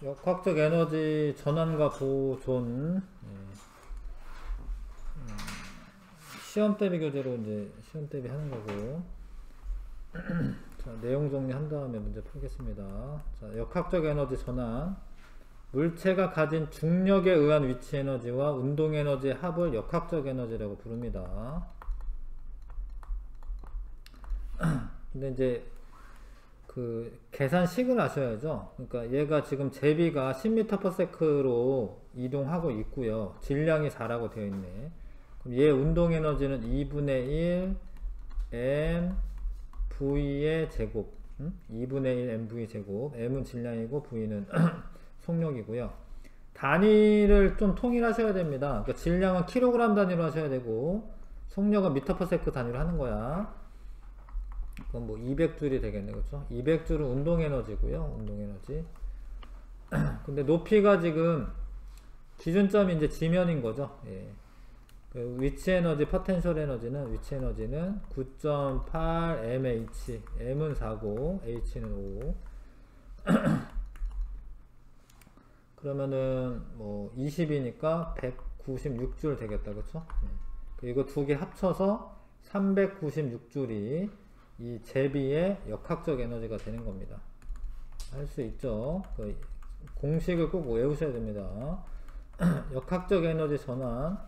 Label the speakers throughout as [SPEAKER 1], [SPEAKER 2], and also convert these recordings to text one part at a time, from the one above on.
[SPEAKER 1] 역학적 에너지 전환과 보존. 시험 대비 교재로 이제 시험 대비 하는 거고. 자, 내용 정리한 다음에 문제 풀겠습니다. 자, 역학적 에너지 전환. 물체가 가진 중력에 의한 위치 에너지와 운동 에너지의 합을 역학적 에너지라고 부릅니다. 근데 이제 그 계산식을 아셔야죠. 그러니까 얘가 지금 제비가 10m/s로 이동하고 있고요. 질량이 4라고 되어 있네. 그럼 얘 운동 에너지는 2분의 1 m v의 제곱. 2분의 1 mv 제곱. m은 질량이고 v는 속력이고요. 단위를 좀 통일하셔야 됩니다. 그러니까 질량은 킬로그램 단위로 하셔야 되고 속력은 미터/s 단위로 하는 거야. 그건 뭐 200줄이 되겠네, 그렇죠? 200줄은 운동 에너지고요. 운동 에너지. 근데 높이가 지금 기준점이 이제 지면인 거죠. 예. 그 위치 에너지, 포텐셜 에너지는 위치 에너지는 9.8 mH. m은 4고 h는 5. 그러면은 뭐 20이니까 196줄 되겠다, 그렇죠? 예. 이거 두 개 합쳐서 396줄이 이 제비의 역학적 에너지가 되는 겁니다. 할 수 있죠. 그 공식을 꼭 외우셔야 됩니다. 역학적 에너지 전환.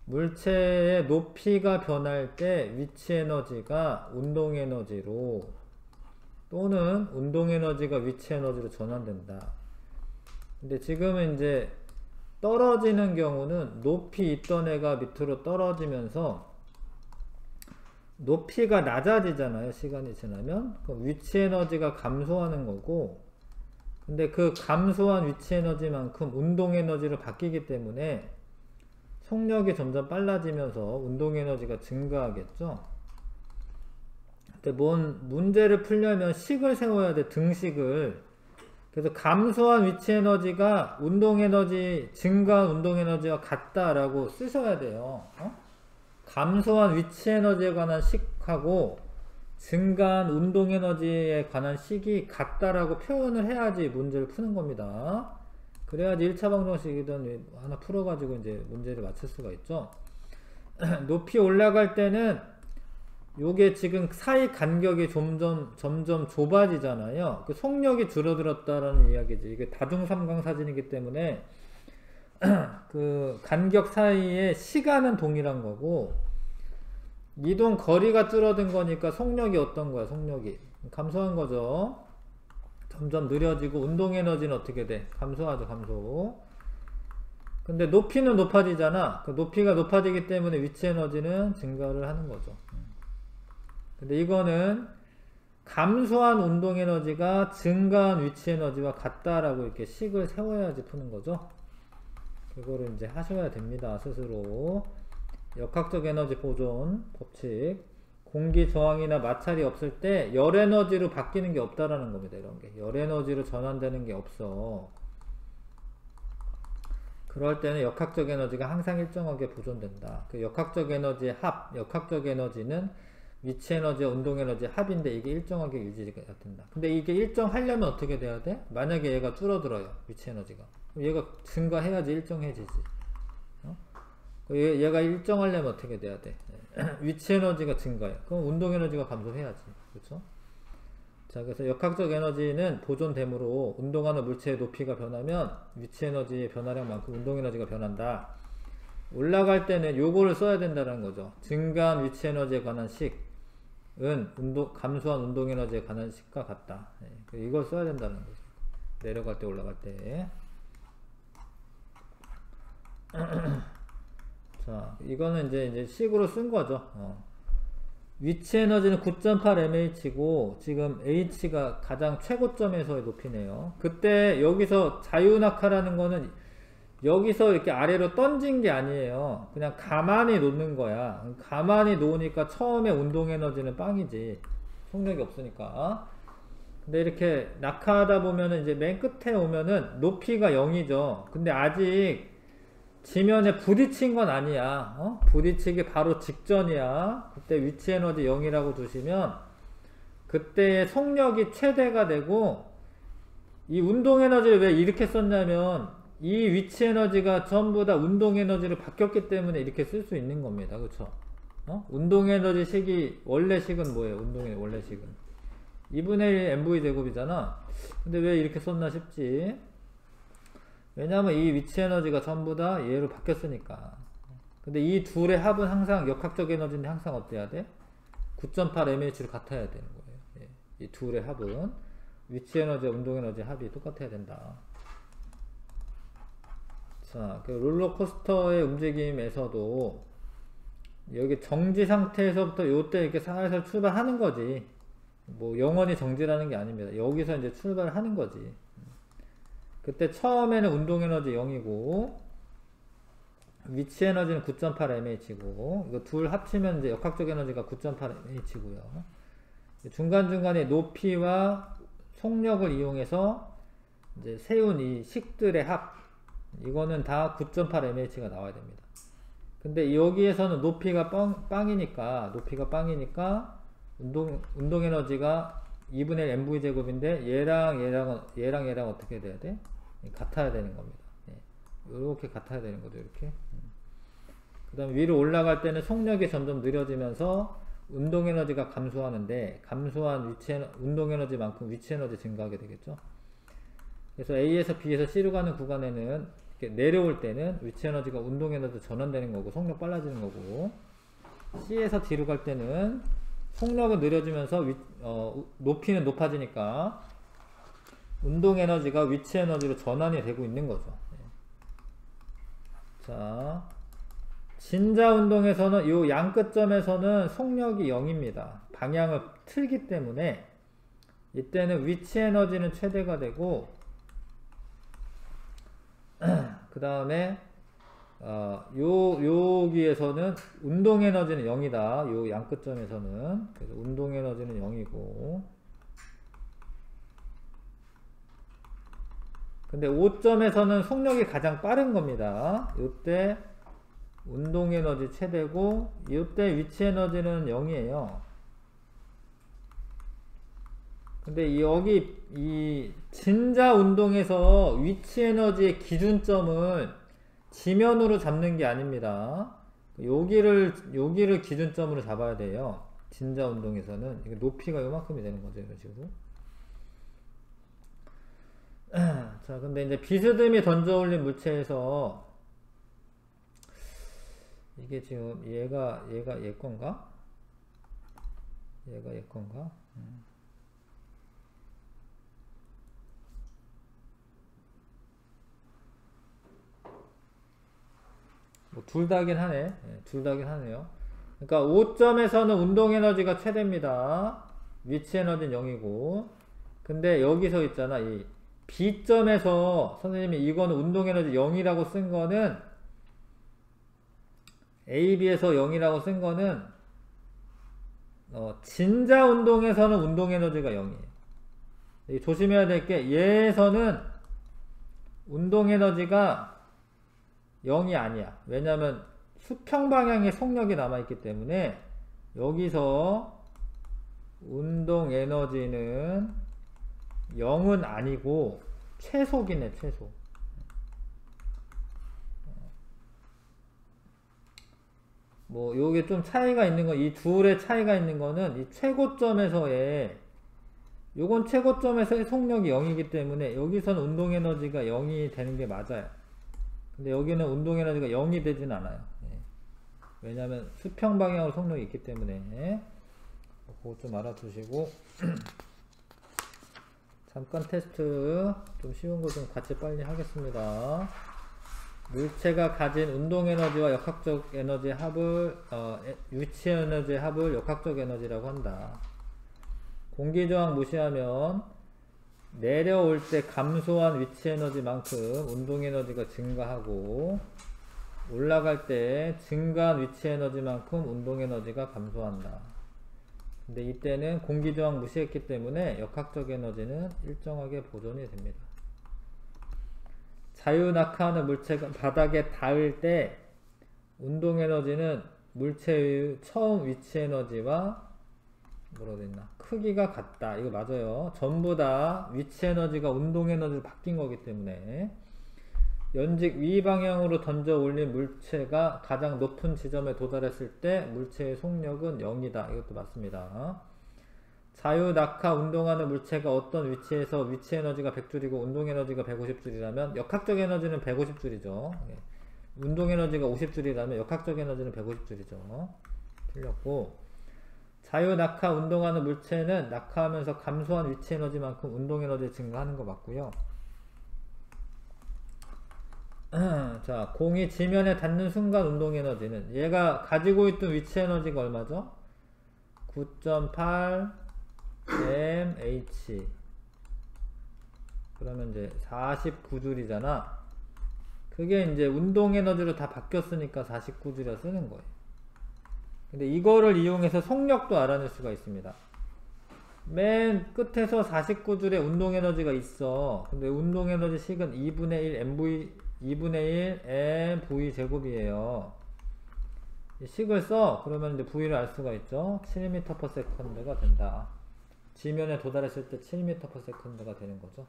[SPEAKER 1] 물체의 높이가 변할 때 위치 에너지가 운동 에너지로 또는 운동 에너지가 위치 에너지로 전환된다. 근데 지금은 이제 떨어지는 경우는 높이 있던 애가 밑으로 떨어지면서 높이가 낮아지잖아요. 시간이 지나면. 그럼 위치 에너지가 감소하는 거고, 근데 그 감소한 위치 에너지만큼 운동 에너지로 바뀌기 때문에 속력이 점점 빨라지면서 운동 에너지가 증가하겠죠. 근데 뭔 문제를 풀려면 식을 세워야 돼. 등식을. 그래서 감소한 위치 에너지가 운동 에너지, 증가한 운동 에너지와 같다라고 쓰셔야 돼요. 감소한 위치 에너지에 관한 식하고 증가한 운동 에너지에 관한 식이 같다라고 표현을 해야지 문제를 푸는 겁니다. 그래야지 1차 방정식이든 하나 풀어가지고 이제 문제를 맞출 수가 있죠. 높이 올라갈 때는 요게 지금 사이 간격이 점점 좁아지잖아요. 그 속력이 줄어들었다라는 이야기지. 이게 다중삼각 사진이기 때문에 그 간격 사이의 시간은 동일한 거고 이동 거리가 줄어든 거니까 속력이 어떤 거야? 속력이 감소한 거죠. 점점 느려지고 운동 에너지는 어떻게 돼? 감소하죠. 감소. 근데 높이는 높아지잖아. 그 높이가 높아지기 때문에 위치 에너지는 증가를 하는 거죠. 근데 이거는 감소한 운동 에너지가 증가한 위치 에너지와 같다라고 이렇게 식을 세워야지 푸는 거죠. 그거를 이제 하셔야 됩니다. 스스로. 역학적 에너지 보존 법칙. 공기 저항이나 마찰이 없을 때 열 에너지로 바뀌는 게 없다라는 겁니다. 이런 게. 열 에너지로 전환되는 게 없어. 그럴 때는 역학적 에너지가 항상 일정하게 보존된다. 그 역학적 에너지의 합, 역학적 에너지는 위치 에너지와 운동 에너지의 합인데 이게 일정하게 유지가 된다. 근데 이게 일정하려면 어떻게 돼야 돼? 만약에 얘가 줄어들어요. 위치 에너지가. 얘가 증가해야지 일정해지지. 얘가 일정하려면 어떻게 돼야 돼? 위치 에너지가 증가해. 그럼 운동 에너지가 감소해야지. 그렇죠? 자, 그래서 역학적 에너지는 보존되므로 운동하는 물체의 높이가 변하면 위치 에너지의 변화량만큼 운동 에너지가 변한다. 올라갈 때는 요거를 써야 된다는 거죠. 증가한 위치 에너지에 관한 식은 감소한 운동 에너지에 관한 식과 같다. 이걸 써야 된다는 거죠. 내려갈 때 올라갈 때. 자, 이거는 이제 식으로 쓴 거죠. 위치 에너지는 9.8 mH고 지금 H가 가장 최고점에서의 높이네요. 그때 여기서 자유낙하라는 거는 여기서 이렇게 아래로 던진 게 아니에요. 그냥 가만히 놓는 거야. 가만히 놓으니까 처음에 운동 에너지는 빵이지. 속력이 없으니까. 근데 이렇게 낙하하다 보면은 이제 맨 끝에 오면은 높이가 0이죠. 근데 아직 지면에 부딪힌 건 아니야. 부딪히기 바로 직전이야. 그때 위치 에너지 0이라고 두시면 그때의 속력이 최대가 되고 이 운동 에너지를 왜 이렇게 썼냐면 이 위치 에너지가 전부 다 운동 에너지로 바뀌었기 때문에 이렇게 쓸 수 있는 겁니다. 그쵸? 운동 에너지 식이 원래 식은 뭐예요? 운동의 원래 식은 2분의 1 mv 제곱이잖아. 근데 왜 이렇게 썼나 싶지? 왜냐면 이 위치 에너지가 전부 다 얘로 바뀌었으니까. 근데 이 둘의 합은 항상 역학적 에너지인데 항상 어때야 돼? 9.8 mh로 같아야 되는 거예요. 예. 이 둘의 합은 위치 에너지와 운동 에너지 합이 똑같아야 된다. 자, 그 롤러코스터의 움직임에서도 여기 정지 상태에서부터 요때 이렇게 살살 출발하는 거지. 뭐 영원히 정지라는 게 아닙니다. 여기서 이제 출발을 하는 거지. 그때 처음에는 운동 에너지 0이고 위치 에너지는 9.8 mh고 이거 둘 합치면 이제 역학적 에너지가 9.8 mh고요. 중간중간에 높이와 속력을 이용해서 이제 세운 이 식들의 합 이거는 다 9.8 mh가 나와야 됩니다. 근데 여기에서는 높이가 빵이니까 운동 에너지가 2분의 1 mv 제곱인데 얘랑 어떻게 돼야 돼? 같아야 되는 겁니다. 이렇게 같아야 되는 거죠. 이렇게. 그 다음에 위로 올라갈 때는 속력이 점점 느려지면서 운동 에너지가 감소하는데 감소한 운동 에너지만큼 위치 에너지 증가하게 되겠죠. 그래서 A에서 B에서 C로 가는 구간에는 이렇게 내려올 때는 위치 에너지가 운동 에너지 전환되는 거고 속력 빨라지는 거고 C에서 D로 갈 때는 속력은 느려지면서 높이는 높아지니까 운동 에너지가 위치 에너지로 전환이 되고 있는 거죠. 자, 진자 운동에서는 이 양 끝점에서는 속력이 0입니다. 방향을 틀기 때문에 이때는 위치 에너지는 최대가 되고 그 다음에 여기에서는 운동 에너지는 0이다. 요 양 끝점에서는. 그래서 운동 에너지는 0이고 근데 5점에서는 속력이 가장 빠른 겁니다. 이때 운동 에너지 최대고 이때 위치 에너지는 0이에요. 근데 여기 이 진자 운동에서 위치 에너지의 기준점을 지면으로 잡는 게 아닙니다. 여기를 기준점으로 잡아야 돼요. 진자 운동에서는 이게 높이가 요만큼이 되는 거죠. 이런 식으로. 자, 근데 이제 비스듬히 던져 올린 물체에서 이게 지금 얘가 얘 건가? 얘가 얘 건가? 뭐 둘 다긴 하네. 네, 둘 다긴 하네요. 그러니까 5점에서는 운동 에너지가 최대입니다. 위치 에너지는 0이고. 근데 여기서 있잖아. 이 B점에서 선생님이 이거는 운동 에너지 0이라고 쓴 거는 A, B에서 0이라고 쓴 거는 진자 운동에서는 운동 에너지가 0이에요. 조심해야 될 게 얘에서는 운동 에너지가 0이 아니야. 왜냐면 수평 방향의 속력이 남아있기 때문에 여기서 운동 에너지는 0은 아니고 최소기네. 최소. 뭐 요게 좀 차이가 있는 거, 이 둘의 차이가 있는 거는 이 최고점에서의 요건 최고점에서의 속력이 0이기 때문에 여기서는 운동 에너지가 0이 되는 게 맞아요. 근데 여기는 운동 에너지가 0이 되진 않아요. 왜냐하면 수평 방향으로 속력이 있기 때문에 그거 좀 알아두시고 잠깐 테스트 좀 쉬운 거 좀 같이 빨리 하겠습니다. 물체가 가진 운동 에너지와 역학적 에너지의 합을 위치 에너지의 합을 역학적 에너지라고 한다. 공기저항 무시하면 내려올 때 감소한 위치 에너지만큼 운동 에너지가 증가하고 올라갈 때 증가한 위치 에너지만큼 운동 에너지가 감소한다. 근데 이때는 공기저항 무시했기 때문에 역학적 에너지는 일정하게 보존이 됩니다. 자유낙하하는 물체가 바닥에 닿을 때 운동 에너지는 물체의 처음 위치 에너지와 뭐라고 됐나? 크기가 같다. 이거 맞아요. 전부 다 위치 에너지가 운동 에너지로 바뀐 거기 때문에 연직 위 방향으로 던져 올린 물체가 가장 높은 지점에 도달했을 때 물체의 속력은 0이다. 이것도 맞습니다. 자유 낙하 운동하는 물체가 어떤 위치에서 위치 에너지가 100줄이고 운동 에너지가 150줄이라면 역학적 에너지는 150줄이죠. 운동 에너지가 50줄이라면 역학적 에너지는 150줄이죠. 틀렸고, 자유 낙하 운동하는 물체는 낙하하면서 감소한 위치 에너지만큼 운동 에너지 증가하는 거 맞고요. 자, 공이 지면에 닿는 순간 운동 에너지는 얘가 가지고 있던 위치 에너지가 얼마죠? 9.8 mH. 그러면 이제 49줄이잖아. 그게 이제 운동 에너지로 다 바뀌었으니까 49줄이라 쓰는 거예요. 근데 이거를 이용해서 속력도 알아낼 수가 있습니다. 맨 끝에서 49줄의 운동 에너지가 있어. 근데 운동 에너지 식은 2분의 1 mv 제곱이에요. 식을 써. 그러면 이제 V를 알 수가 있죠. 7m/s가 된다. 지면에 도달했을 때 7m/s가 되는 거죠.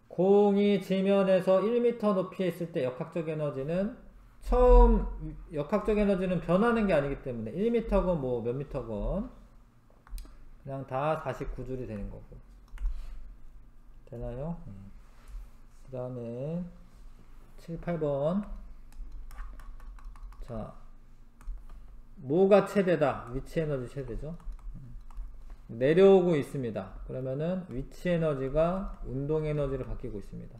[SPEAKER 1] 공이 지면에서 1m 높이에 있을 때 역학적 에너지는 처음 역학적 에너지는 변하는 게 아니기 때문에 1m건 뭐 몇 미터건 그냥 다 49줄이 되는 거고. 되나요? 그 다음에 7, 8번. 자, 뭐가 최대다? 위치 에너지 최대죠. 내려오고 있습니다. 그러면은 위치 에너지가 운동 에너지로 바뀌고 있습니다.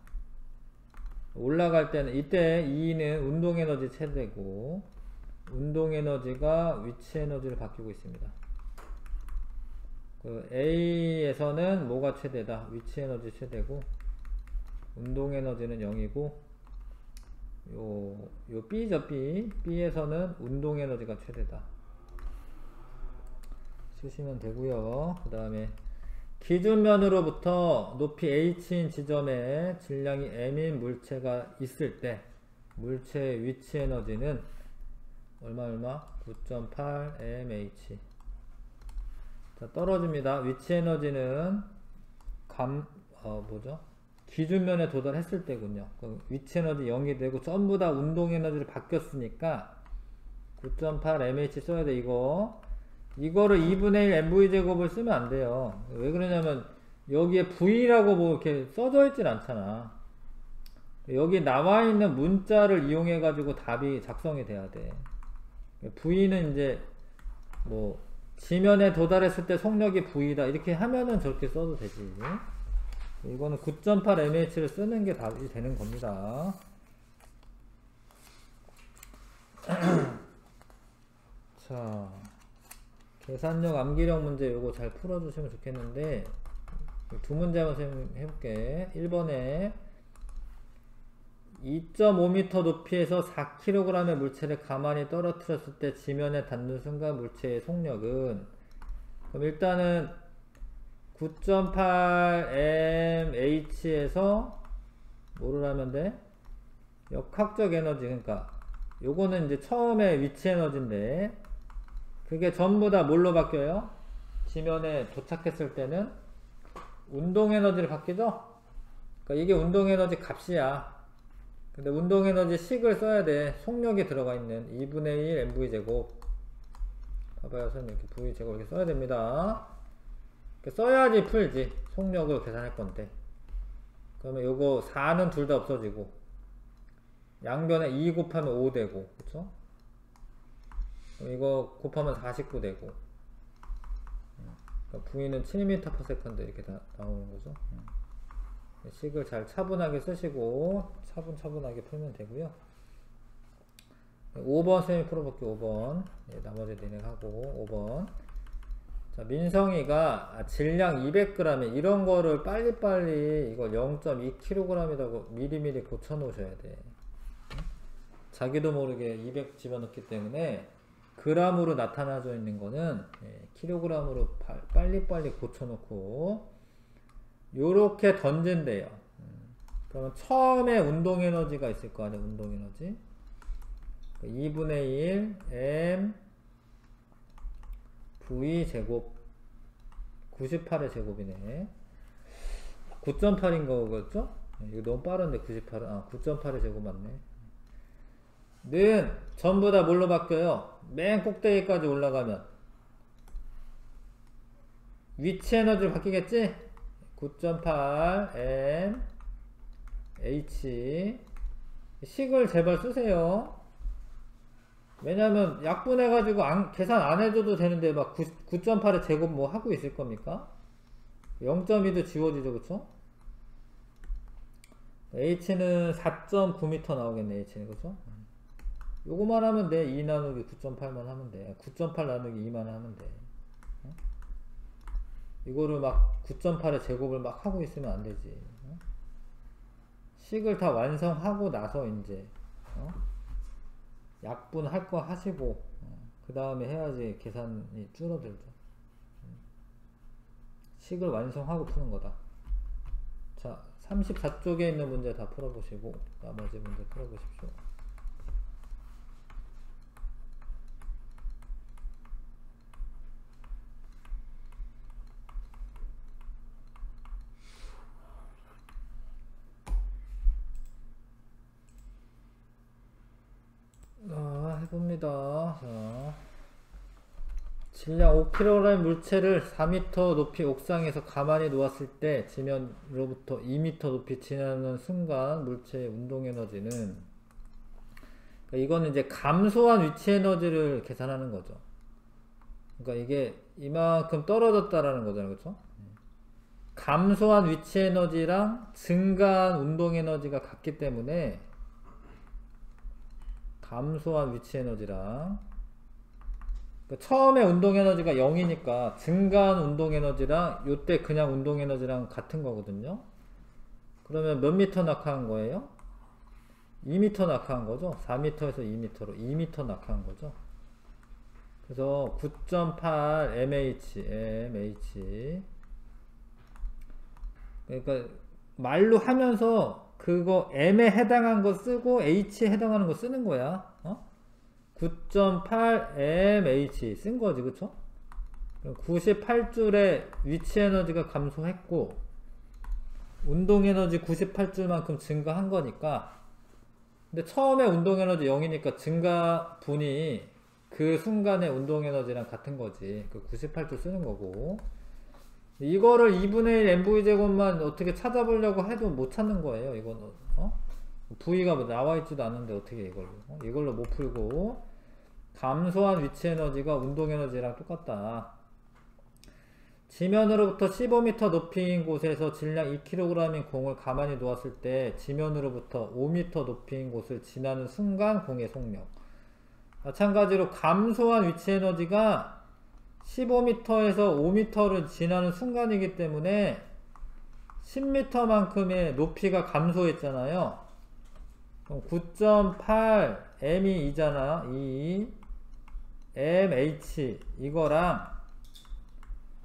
[SPEAKER 1] 올라갈 때는 이때 2는 운동 에너지 최대고 운동 에너지가 위치 에너지로 바뀌고 있습니다. 그 A에서는 뭐가 최대다? 위치 에너지 최대고 운동 에너지는 0이고 요 B죠. B에서는 운동 에너지가 최대다. 쓰시면 되고요. 그 다음에 기준면으로부터 높이 h인 지점에 질량이 m인 물체가 있을 때 물체의 위치 에너지는 얼마 9.8 mH. 자, 떨어집니다. 위치 에너지는 기준면에 도달했을 때군요. 위치 에너지 0이 되고 전부 다 운동 에너지로 바뀌었으니까 9.8 mH 써야 돼. 이거를 2분의 1 mv제곱을 쓰면 안 돼요. 왜 그러냐면 여기에 v라고 뭐 이렇게 써져 있진 않잖아. 여기 나와 있는 문자를 이용해 가지고 답이 작성이 돼야 돼. v는 이제 뭐 지면에 도달했을 때 속력이 v다 이렇게 하면은 저렇게 써도 되지. 이거는 9.8 mH를 쓰는 게 답이 되는 겁니다. 자, 계산력 암기력 문제 요거 잘 풀어주시면 좋겠는데 두 문제만 해볼게. 1번에 2.5m 높이에서 4kg의 물체를 가만히 떨어뜨렸을 때 지면에 닿는 순간 물체의 속력은, 그럼 일단은 9.8 mH에서 뭐를 하면 돼? 역학적 에너지. 그러니까 요거는 이제 처음에 위치 에너지인데 그게 전부 다 뭘로 바뀌어요? 지면에 도착했을 때는 운동 에너지를 바뀌죠? 그러니까 이게 운동 에너지 값이야. 근데 운동 에너지 식을 써야 돼. 속력이 들어가 있는 2분의 1 mv제곱. 봐봐요. 선생님 이렇게 v제곱 이렇게 써야 됩니다. 이렇게 써야지 풀지. 속력을 계산할 건데. 그러면 요거 4는 둘 다 없어지고 양변에 2 곱하면 5 되고, 그쵸? 이거 곱하면 49 되고, 그러니까 V는 7m/s 이렇게 다 나오는 거죠. 식을 잘 차분하게 쓰시고 차분하게 풀면 되고요. 5번 선생님이 풀어볼게요. 5번. 네, 나머지 진행하고 5번. 자, 민성이가 질량 200g에 이런 거를 빨리빨리 이걸 0.2kg이라고 미리미리 고쳐 놓으셔야 돼. 자기도 모르게 200 집어넣기 때문에 g으로 나타나져 있는 거는 kg으로 빨리빨리 고쳐놓고 요렇게 던진대요. 그러면 처음에 운동 에너지가 있을 거 아니에요. 운동 에너지 2분의 1 m V제곱 98의 제곱이네. 9.8인 거겠죠? 이거 너무 빠른데 98은 9.8의 제곱 맞네. 는 전부 다 뭘로 바뀌어요? 맨 꼭대기까지 올라가면 위치 에너지로 바뀌겠지? 9.8 m h 식을 제발 쓰세요. 왜냐면 약분해가지고 계산 안 해줘도 되는데 막 9.8의 제곱 뭐 하고 있을 겁니까? 0.2도 지워지죠, 그쵸? h는 4.9m 나오겠네, h는, 그쵸? 요거만 하면 돼. 2 나누기 9.8만 하면 돼. 9.8 나누기 2만 하면 돼. 이거를 막 9.8의 제곱을 막 하고 있으면 안 되지. 식을 다 완성하고 나서 이제 약분 할 거 하시고 그 다음에 해야지 계산이 줄어들죠. 식을 완성하고 푸는 거다. 자, 34쪽에 있는 문제 다 풀어보시고 나머지 문제 풀어보십시오. 해봅니다. 자, 질량 5kg 물체를 4m 높이 옥상에서 가만히 놓았을 때 지면으로부터 2m 높이 지나는 순간 물체의 운동에너지는, 그러니까 이거는 이제 감소한 위치에너지를 계산하는 거죠. 그러니까 이게 이만큼 떨어졌다라는 거잖아요, 그렇죠? 감소한 위치에너지랑 증가한 운동에너지가 같기 때문에 감소한 위치에너지랑, 그러니까 처음에 운동에너지가 0이니까 증가한 운동에너지랑 요때 그냥 운동에너지랑 같은 거거든요. 그러면 몇 미터 낙하한 거예요? 2m 낙하한 거죠. 4m에서 2m로 2m 낙하한 거죠. 그래서 9.8 mH 그러니까 말로 하면서 그거 m에 해당한 거 쓰고 h에 해당하는 거 쓰는 거야. 9.8 mH 쓴 거지, 그쵸? 98줄의 위치 에너지가 감소했고 운동 에너지 98줄만큼 증가한 거니까. 근데 처음에 운동 에너지 0이니까 증가분이 그 순간의 운동 에너지랑 같은 거지. 그 98줄 쓰는 거고. 이거를 2분의 1 mv제곱만 어떻게 찾아보려고 해도 못 찾는 거예요. 이거는 V가 뭐 나와있지도 않은데 어떻게 이걸로 못 풀고, 감소한 위치 에너지가 운동 에너지랑 똑같다. 지면으로부터 15m 높이인 곳에서 질량 2kg인 공을 가만히 놓았을 때 지면으로부터 5m 높이인 곳을 지나는 순간 공의 속력. 마찬가지로 감소한 위치 에너지가 15m에서 5m를 지나는 순간이기 때문에 10m만큼의 높이가 감소했잖아요. 그럼 9.8 m이 2잖아. 2 mh 이거랑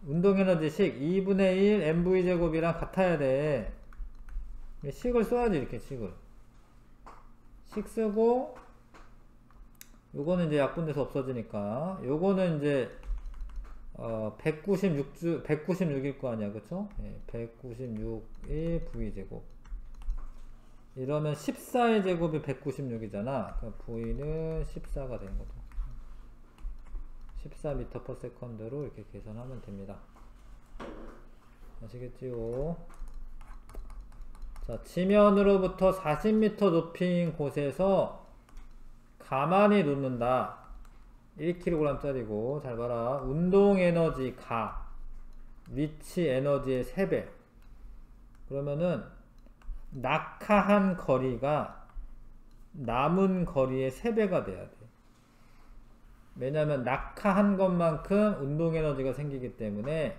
[SPEAKER 1] 운동에너지식 2분의 1 mv제곱이랑 같아야 돼. 식을 써야지. 이렇게 식을 식 쓰고, 요거는 이제 약분돼서 없어지니까 요거는 이제 196일 거 아니야, 그쵸? 196이 V제곱. 이러면 14의 제곱이 196이잖아. 그럼 V는 14가 되는 거죠. 14m/s로 이렇게 계산하면 됩니다. 아시겠지요? 자, 지면으로부터 40m 높이인 곳에서 가만히 놓는다. 1kg 짜리고, 잘 봐라. 운동에너지 가, 위치에너지의 3배. 그러면은 낙하한 거리가 남은 거리의 3배가 돼야 돼. 왜냐면 낙하한 것만큼 운동에너지가 생기기 때문에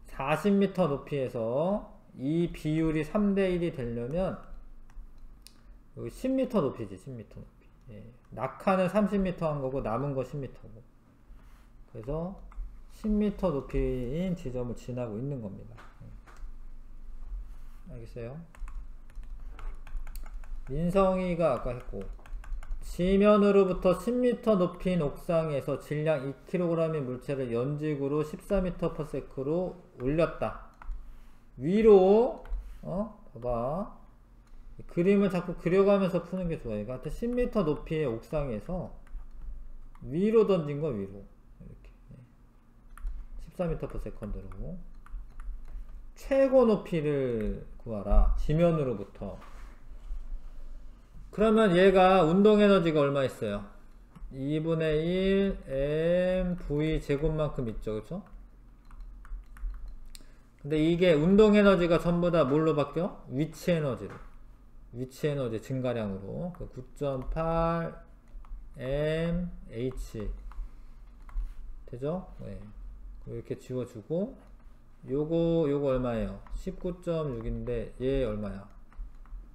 [SPEAKER 1] 40m 높이에서 이 비율이 3대1이 되려면 여기 10m 높이지. 10m 높이. 낙하는 30m 한 거고 남은 거 10m고. 그래서 10m 높이인 지점을 지나고 있는 겁니다. 알겠어요? 민성이가 아까 했고, 지면으로부터 10m 높이인 옥상에서 질량 2kg의 물체를 연직으로 14m/s로 올렸다. 위로 봐봐. 그림을 자꾸 그려가면서 푸는 게 좋아요. 그러니까 10m 높이의 옥상에서 위로 던진 거 위로 이렇게 14m/s로 최고 높이를 구하라. 지면으로부터. 그러면 얘가 운동 에너지가 얼마 있어요? 2분의 1 mv 제곱만큼 있죠, 그쵸? 근데 이게 운동 에너지가 전부 다 뭘로 바뀌어? 위치 에너지로. 위치 에너지 증가량으로 9.8 mh 되죠? 네. 이렇게 지워주고 요거 얼마예요? 19.6인데 얘 얼마야?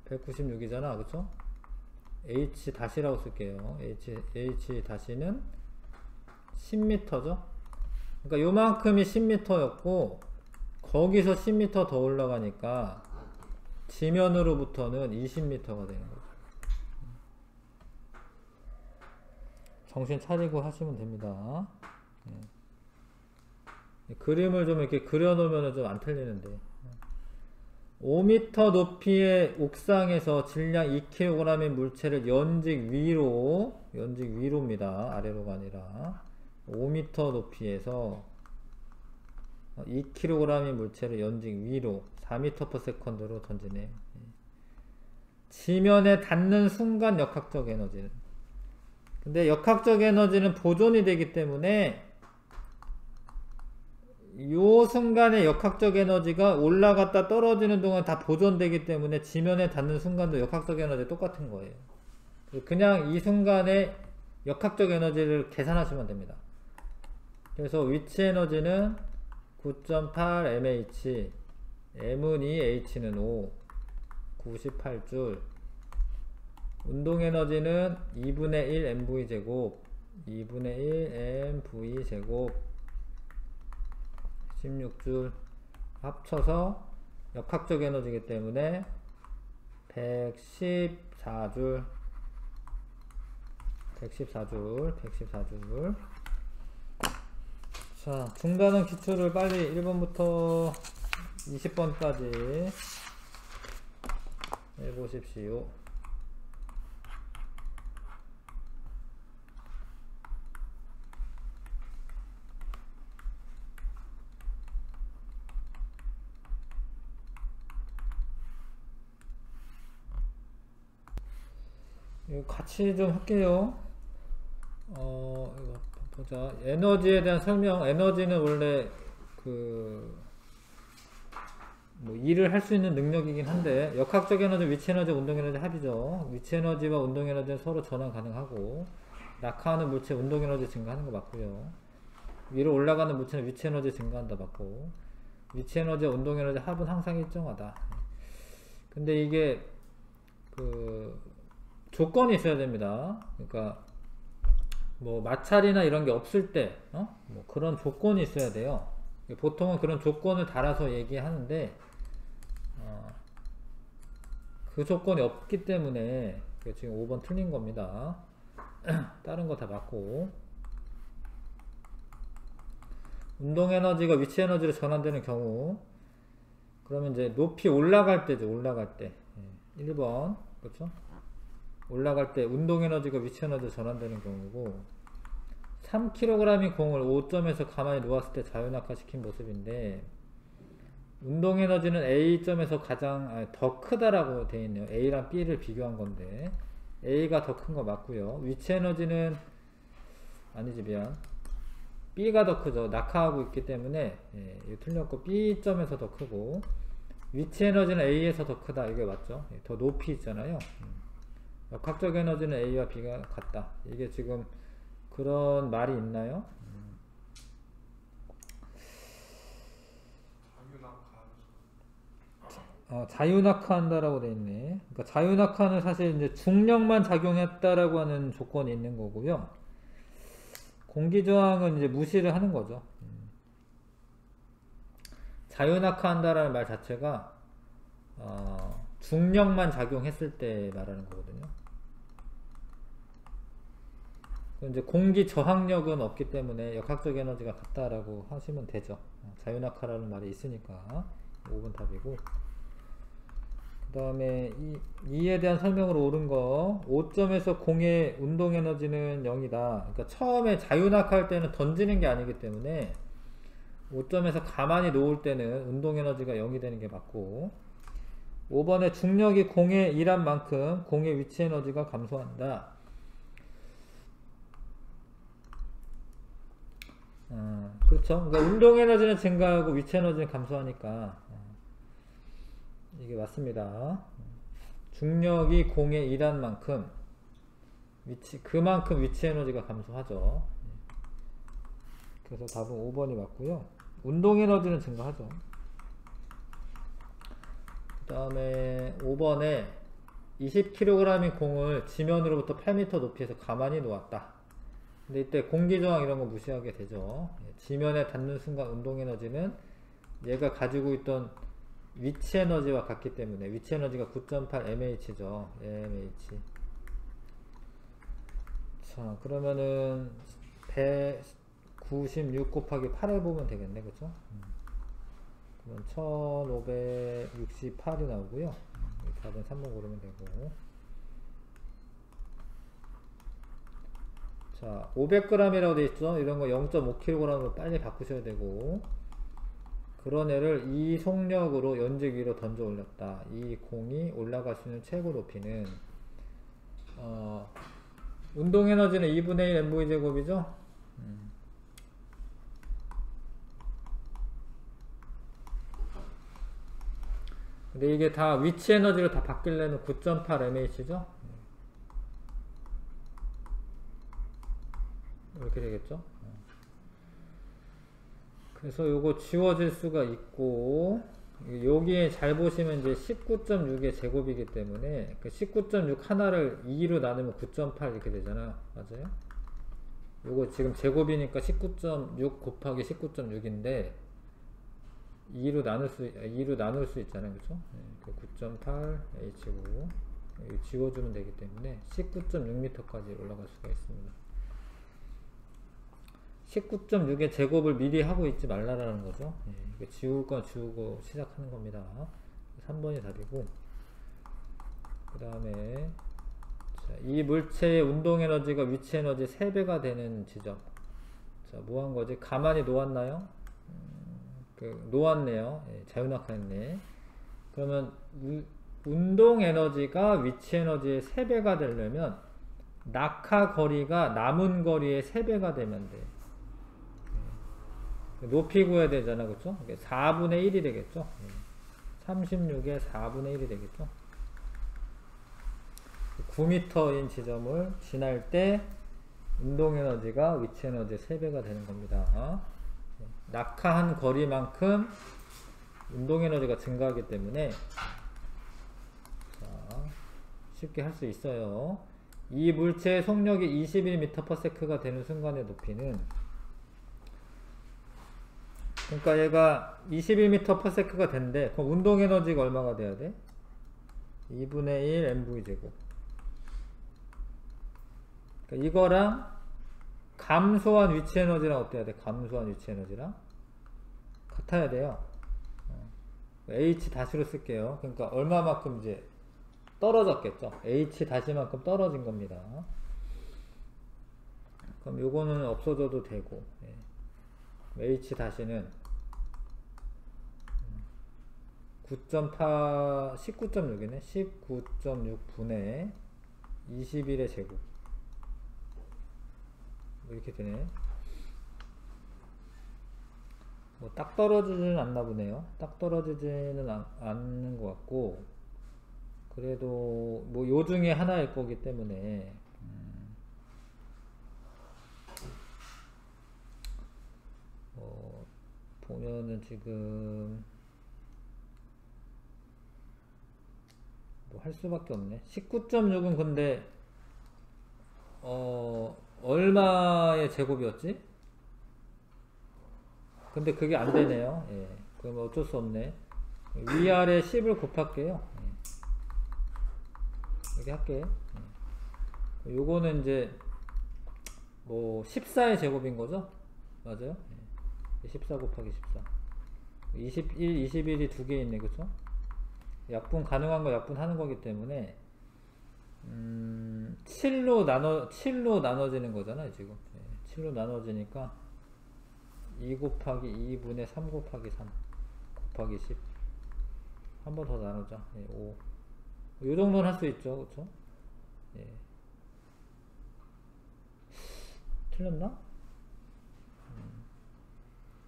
[SPEAKER 1] 196이잖아, 그쵸? h 다시라고 쓸게요. h 다시는 10m죠? 그러니까 요만큼이 10m였고 거기서 10m 더 올라가니까 지면으로부터는 20m가 되는 거죠. 정신 차리고 하시면 됩니다. 그림을 좀 이렇게 그려놓으면 좀 안 틀리는데. 5m 높이의 옥상에서 질량 2kg의 물체를 연직 위로입니다. 아래로가 아니라 5m 높이에서 2kg의 물체를 연직 위로 4m/s로 던지네. 지면에 닿는 순간 역학적 에너지는, 근데 역학적 에너지는 보존이 되기 때문에 요 순간에 역학적 에너지가 올라갔다 떨어지는 동안 다 보존되기 때문에 지면에 닿는 순간도 역학적 에너지 똑같은 거예요. 그냥 이 순간에 역학적 에너지를 계산하시면 됩니다. 그래서 위치 에너지는 9.8 mh, m은 2, h는 5, 98줄. 운동 에너지는 2분의 1 mv 제곱, 2분의 1 mv 제곱, 16줄 합쳐서 역학적 에너지이기 때문에 114줄. 자, 중단원 기초를 빨리 1번부터 20번까지 해보십시오. 이거 같이 좀 할게요. 이거 보자. 에너지에 대한 설명. 에너지는 원래 일을 할 수 있는 능력이긴 한데, 역학적 에너지, 위치 에너지, 운동 에너지 합이죠. 위치 에너지와 운동 에너지는 서로 전환 가능하고, 낙하하는 물체 운동 에너지 증가하는 거 맞고요. 위로 올라가는 물체는 위치 에너지 증가한다 맞고, 위치 에너지와 운동 에너지 합은 항상 일정하다. 근데 이게 조건이 있어야 됩니다. 그러니까 뭐 마찰이나 이런 게 없을 때 뭐 그런 조건이 있어야 돼요. 보통은 그런 조건을 달아서 얘기하는데 그 조건이 없기 때문에 지금 5번 틀린 겁니다. 다른 거 다 맞고. 운동 에너지가 위치 에너지로 전환되는 경우, 그러면 이제 높이 올라갈 때죠. 올라갈 때 1번 그렇죠? 올라갈 때 운동 에너지가 위치 에너지로 전환되는 경우고, 3kg의 공을 5점에서 가만히 놓았을 때 자유낙하시킨 모습인데, 운동 에너지는 A점에서 가장 더 크다라고 되어 있네요. A랑 B를 비교한 건데 A가 더 큰 거 맞고요. 위치 에너지는 아니지, 미안, B가 더 크죠. 낙하하고 있기 때문에 이거 틀렸고, B점에서 더 크고, 위치 에너지는 A에서 더 크다, 이게 맞죠? 더 높이 있잖아요. 역학적 에너지는 A와 B가 같다. 이게 지금 그런 말이 있나요? 자유낙하한다라고 돼 있네. 그러니까 자유낙하는 사실 이제 중력만 작용했다라고 하는 조건이 있는 거고요. 공기저항은 이제 무시를 하는 거죠. 자유낙하한다라는 말 자체가 중력만 작용했을 때 말하는 거거든요. 이제 공기 저항력은 없기 때문에 역학적 에너지가 같다라고 하시면 되죠. 자유낙하라는 말이 있으니까 5번 답이고, 그 다음에 이에 대한 설명으로 옳은 거, 5점에서 공의 운동 에너지는 0이다. 그러니까 처음에 자유낙하할 때는 던지는 게 아니기 때문에 5점에서 가만히 놓을 때는 운동 에너지가 0이 되는 게 맞고, 5번에 중력이 공에 일한 만큼 공의 위치 에너지가 감소한다. 그렇죠. 그러니까 운동 에너지는 증가하고 위치 에너지는 감소하니까 이게 맞습니다. 중력이 공에 일한 만큼 그만큼 위치 에너지가 감소하죠. 그래서 답은 5번이 맞고요. 운동 에너지는 증가하죠. 그 다음에 5번에 20kg인 공을 지면으로부터 8m 높이에서 가만히 놓았다. 근데 이때 공기저항 이런 거 무시하게 되죠. 지면에 닿는 순간 운동 에너지는 얘가 가지고 있던 위치 에너지와 같기 때문에, 위치 에너지가 9.8 mh죠. mh. 자, 그러면은 196 곱하기 8을 보면 되겠네, 그쵸? 그러면 1568이 나오고요. 답은 3번 고르면 되고. 자, 500g이라고 되어 있죠. 이런 거 0.5kg으로 빨리 바꾸셔야 되고, 그런 애를 이 속력으로 연직 위로 던져 올렸다. 이 공이 올라갈 수 있는 최고 높이는 운동 에너지는 2분의 1 mv 제곱이죠. 근데 이게 다 위치 에너지로 다 바뀌려면 9.8 mh죠. 이렇게 되겠죠. 그래서 요거 지워질 수가 있고, 여기에 잘 보시면 이제 19.6의 제곱이기 때문에 그 19.6 하나를 2로 나누면 9.8 이렇게 되잖아. 맞아요? 요거 지금 제곱이니까 19.6 곱하기 19.6인데 2로 나눌 수 있잖아요. 그쵸? 그 9.8 h고 지워주면 되기 때문에 19.6m까지 올라갈 수가 있습니다. 19.6의 제곱을 미리 하고 있지 말라라는 거죠. 지울 건 지우고 시작하는 겁니다. 3번이 답이고, 그 다음에 이 물체의 운동 에너지가 위치 에너지 3배가 되는 지점. 자, 뭐 한 거지? 가만히 놓았나요? 놓았네요. 자유낙하했네. 그러면 운동 에너지가 위치 에너지의 3배가 되려면 낙하 거리가 남은 거리의 3배가 되면 돼. 높이 구해야 되잖아, 그쵸? 4분의 1이 되겠죠? 36의 4분의 1이 되겠죠? 9m인 지점을 지날 때 운동 에너지가 위치 에너지의 3배가 되는 겁니다. 낙하한 거리만큼 운동 에너지가 증가하기 때문에, 자, 쉽게 할 수 있어요. 이 물체의 속력이 21m/s가 되는 순간의 높이는, 그러니까 얘가 21m/s가 된대. 그럼 운동 에너지가 얼마가 돼야 돼? 2분의 1 mv 제곱. 그러니까 이거랑 감소한 위치 에너지랑 어때야 돼? 감소한 위치 에너지랑 같아야 돼요. h 다시로 쓸게요. 그러니까 얼마만큼 이제 떨어졌겠죠? h 다시만큼 떨어진 겁니다. 그럼 요거는 없어져도 되고, h 다시는 19.6이네. 19.6분의 21의 제곱. 이렇게 되네. 뭐 딱 떨어지지는 않나 보네요. 딱 떨어지지는 않는 것 같고, 그래도 뭐 요 중에 하나일 거기 때문에 보면은 지금 뭐 할 수밖에 없네. 19.6은 근데 얼마의 제곱이었지? 근데 그게 안 되네요. 그럼 어쩔 수 없네. 위아래 10을 곱할게요. 이렇게 할게. 요거는 이제 뭐 14의 제곱인 거죠? 맞아요? 14 곱하기 14. 21, 21이 두 개 있네, 그쵸? 약분 가능한 거 약분하는 거기 때문에 7로 나눠지는 거잖아요, 지금. 7로 나눠지니까 2 곱하기 2분의 3 곱하기 3 곱하기 10. 한 번 더 나누자. 5. 요 정도는 할 수 있죠, 그쵸? 예. 틀렸나?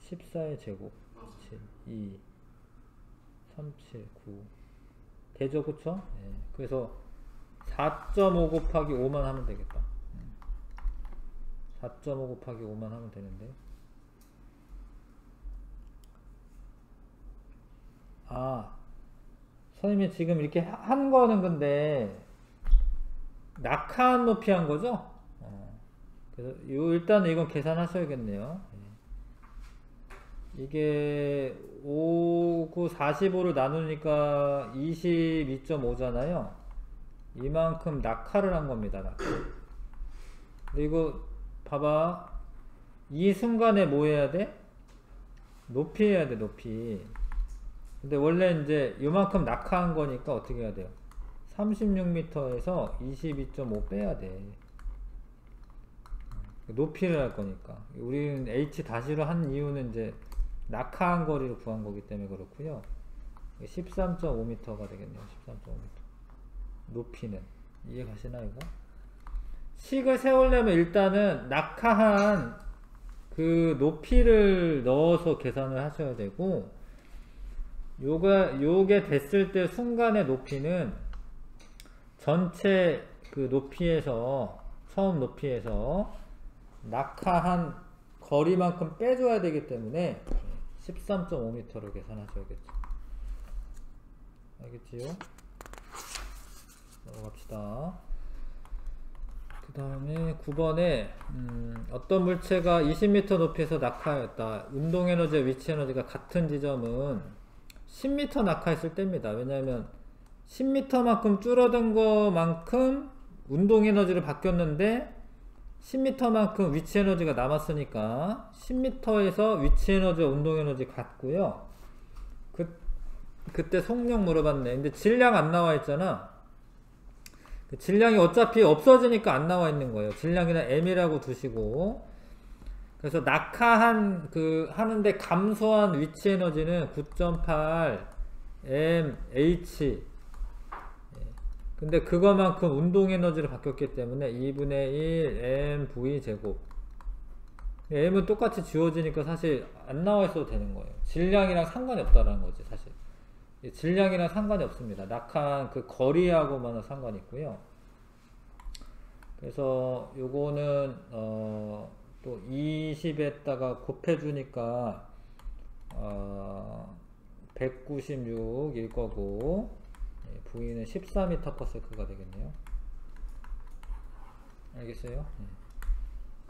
[SPEAKER 1] 14의 제곱 7, 2, 3, 7, 9 되죠, 그쵸? 예. 그래서 4.5 곱하기 5만 하면 되겠다. 4.5 곱하기 5만 하면 되는데, 선생님이 지금 이렇게 한 거는 근데 낙하한 높이 한 거죠? 그래서 일단 이건 계산하셔야겠네요. 이게 5, 9, 45를 나누니까 22.5잖아요. 이만큼 낙하를 한 겁니다. 낙하. 그리고 봐봐, 이 순간에 뭐 해야 돼? 높이 해야 돼, 높이. 근데 원래 이제 요만큼 낙하한 거니까 어떻게 해야 돼요? 36m에서 22.5 빼야 돼. 높이를 할 거니까. 우리는 h 다시로 한 이유는 이제 낙하한 거리를 구한 거기 때문에 그렇고요. 13.5m가 되겠네요. 13.5m. 높이는 이해 가시나 이거? 식을 세우려면 일단은 낙하한 그 높이를 넣어서 계산을 하셔야 되고, 요게 됐을 때 순간의 높이는 전체 그 높이에서, 처음 높이에서 낙하한 거리만큼 빼줘야 되기 때문에 13.5m로 계산하셔야겠죠. 알겠지요? 넘어갑시다. 그 다음에 9번에 어떤 물체가 20m 높이에서 낙하하였다. 운동에너지와 위치에너지가 같은 지점은 10m 낙하했을 때입니다. 왜냐하면 10m만큼 줄어든 것만큼 운동에너지를 바뀌었는데 10m만큼 위치에너지가 남았으니까 10m에서 위치에너지와 운동에너지 같고요. 그때 속력 물어봤네. 근데 질량 안 나와 있잖아. 그 질량이 어차피 없어지니까 안 나와 있는 거예요. 질량이나 m이라고 두시고. 그래서 낙하한 하는데 감소한 위치 에너지는 9.8 m h. 근데 그거만큼 운동 에너지로 바뀌었기 때문에 2분의 1 m v 제곱. m은 똑같이 지워지니까 사실 안 나와 있어도 되는 거예요. 질량이랑 상관이 없다라는 거지, 사실. 질량이랑 상관이 없습니다. 낙하한 그 거리하고만 상관이 있고요. 그래서 요거는 또 20에다가 곱해주니까 196일 거고, V는 14m/s가 되겠네요. 알겠어요?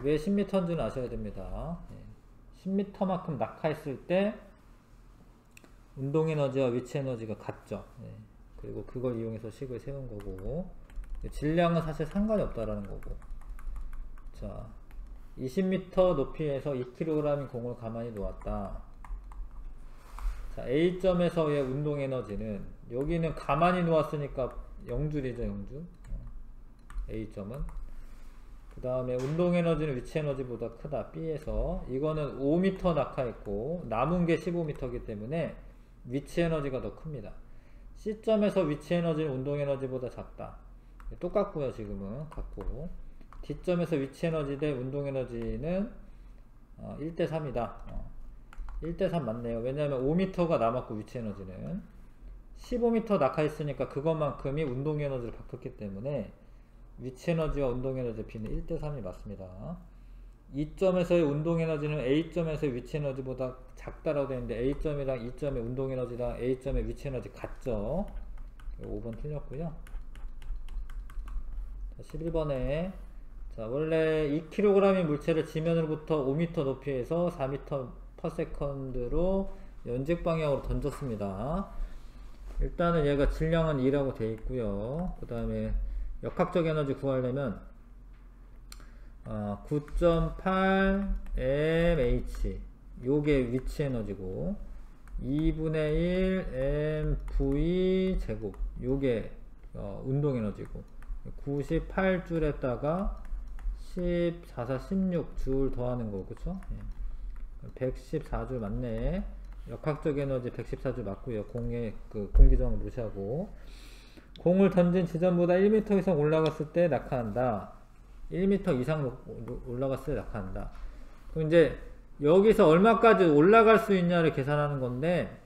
[SPEAKER 1] 왜 10m인지는 아셔야 됩니다. 10m만큼 낙하했을 때 운동에너지와 위치에너지가 같죠. 그리고 그걸 이용해서 식을 세운 거고, 질량은 사실 상관이 없다라는 거고. 자, 20m 높이에서 2kg인 공을 가만히 놓았다. 자, A점에서의 운동에너지는, 여기는 가만히 놓았으니까 0줄이죠, 0줄. A점은. 그 다음에 운동에너지는 위치에너지보다 크다. B에서. 이거는 5m 낙하했고, 남은 게 15m이기 때문에 위치에너지가 더 큽니다. C점에서 위치에너지는 운동에너지보다 작다. 똑같고요, 지금은. 같고. D점에서 위치에너지 대 운동에너지는 1대3이다. 1대3 맞네요. 왜냐하면 5m가 남았고, 위치에너지는 15m 낙하했으니까 그것만큼이 운동에너지를 바뀌었기 때문에 위치에너지와 운동에너지 B는 1대3이 맞습니다. E점에서의 운동에너지는 A점에서의 위치에너지보다 작다라고 되어있는데, A점이랑 E점의 운동에너지랑 A점의 위치에너지 같죠. 5번 틀렸고요. 11번에 자, 원래 2kg의 물체를 지면으로부터 5m 높이에서 4m/s로 연직 방향으로 던졌습니다. 일단은 얘가 질량은 2라고 되어 있고요. 그 다음에 역학적 에너지 구하려면 9.8 mH 요게 위치 에너지고 2분의 1 mv 제곱 요게 운동 에너지고 98줄에다가 14, 16줄 더하는 거 그쵸? 114줄 맞네. 역학적 에너지 114줄 맞고요. 공의 공기저항 무시하고 공을 던진 지점보다 1m 이상 올라갔을 때 낙하한다. 1m 이상 올라갔을 때 낙하한다. 그럼 이제 여기서 얼마까지 올라갈 수 있냐를 계산하는 건데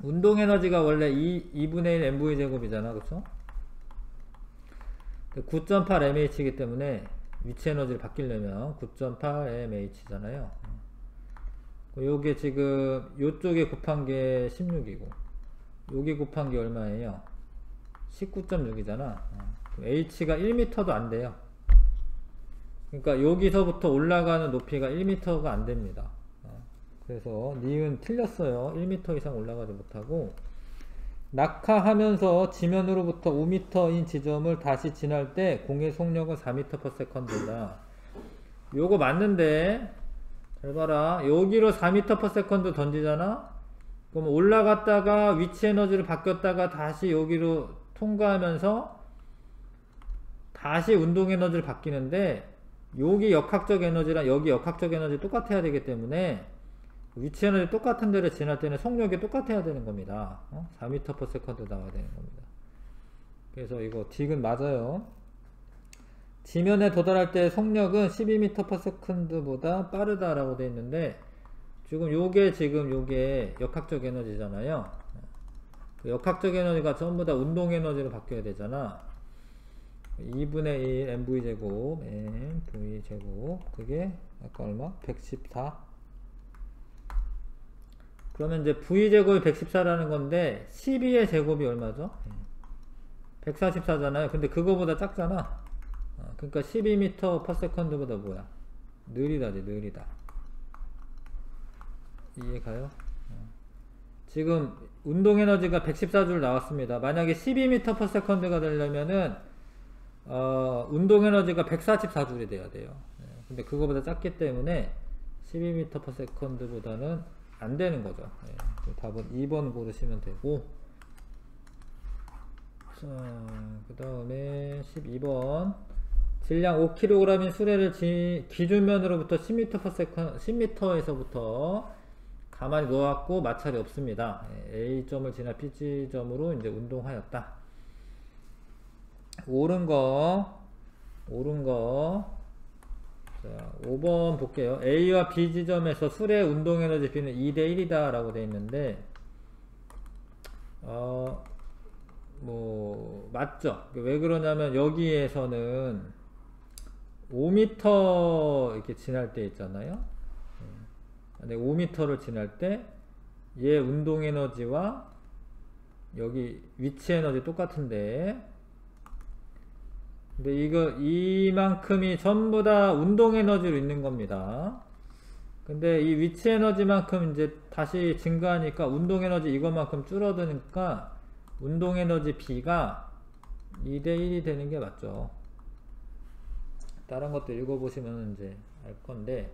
[SPEAKER 1] 운동 에너지가 원래 2분의 1 mv 제곱이잖아. 그쵸? 9.8 mh이기 때문에 위치 에너지를 바뀌려면 9.8 mh잖아요. 요게 지금 요쪽에 곱한 게 16이고 여기 곱한 게 얼마예요? 19.6이잖아. h가 1m도 안 돼요. 그러니까 여기서부터 올라가는 높이가 1m가 안 됩니다. 그래서 니은 틀렸어요. 1m 이상 올라가지 못하고 낙하하면서 지면으로부터 5m인 지점을 다시 지날 때 공의 속력은 4m/s다. 요거 맞는데 잘 봐라. 여기로 4m/s 던지잖아. 그럼 올라갔다가 위치 에너지를 바뀌었다가 다시 여기로 통과하면서 다시 운동 에너지를 바뀌는데 여기 역학적 에너지랑 여기 역학적 에너지 똑같아야 되기 때문에 위치 에너지 똑같은 데를 지날 때는 속력이 똑같아야 되는 겁니다. 4m/s 나와야 되는 겁니다. 그래서 이거 딕은 맞아요. 지면에 도달할 때 속력은 12m/s보다 빠르다라고 되어 있는데 지금 요게 역학적 에너지잖아요. 역학적 에너지가 전부 다 운동 에너지로 바뀌어야 되잖아. 2분의 1 mv 제곱 mv 제곱 그게 아까 얼마? 114. 그러면 이제 v 제곱이 114라는 건데 12의 제곱이 얼마죠? 144잖아요. 근데 그거보다 작잖아. 그러니까 12m/s보다 뭐야? 느리다. 이해가요? 지금 운동 에너지가 114줄 나왔습니다. 만약에 12m/s가 되려면은 운동 에너지가 144줄이 돼야 돼요. 근데 그거보다 작기 때문에 12m/s보다는 안 되는 거죠. 답은 2번 고르시면 되고, 자, 그 다음에 12번. 질량 5kg인 수레를 기준면으로부터 10m에서부터 가만히 놓았고 마찰이 없습니다. A점을 지나 B점으로 이제 운동하였다. 옳은 거. 자, 5번 볼게요. A와 B 지점에서 수레 운동 에너지 B는 2대 1이다 라고 되어 있는데, 맞죠? 왜 그러냐면 여기에서는 5m 이렇게 지날 때 있잖아요. 5m를 지날 때 얘 운동 에너지와 여기 위치 에너지 똑같은데, 근데 이만큼이 전부 다 운동 에너지로 있는 겁니다. 근데 이 위치 에너지만큼 이제 다시 증가하니까 운동 에너지 이것만큼 줄어드니까 운동 에너지 B가 2대 1이 되는 게 맞죠. 다른 것도 읽어보시면 이제 알 건데,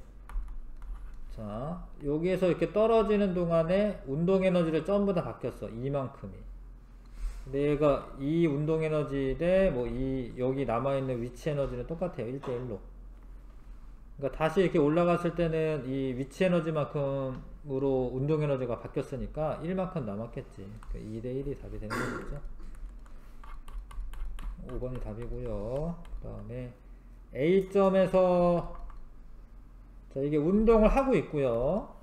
[SPEAKER 1] 자, 여기에서 이렇게 떨어지는 동안에 운동 에너지를 전부 다 바뀌었어. 이만큼이. 근데 얘가 이 운동 에너지 대 여기 남아있는 위치 에너지는 똑같아요. 1대 1로. 그러니까 다시 이렇게 올라갔을 때는 이 위치 에너지만큼으로 운동 에너지가 바뀌었으니까 1만큼 남았겠지. 그러니까 2대 1이 답이 되는 거죠. 5번이 답이고요. 그 다음에 A점에서, 자, 이게 운동을 하고 있고요.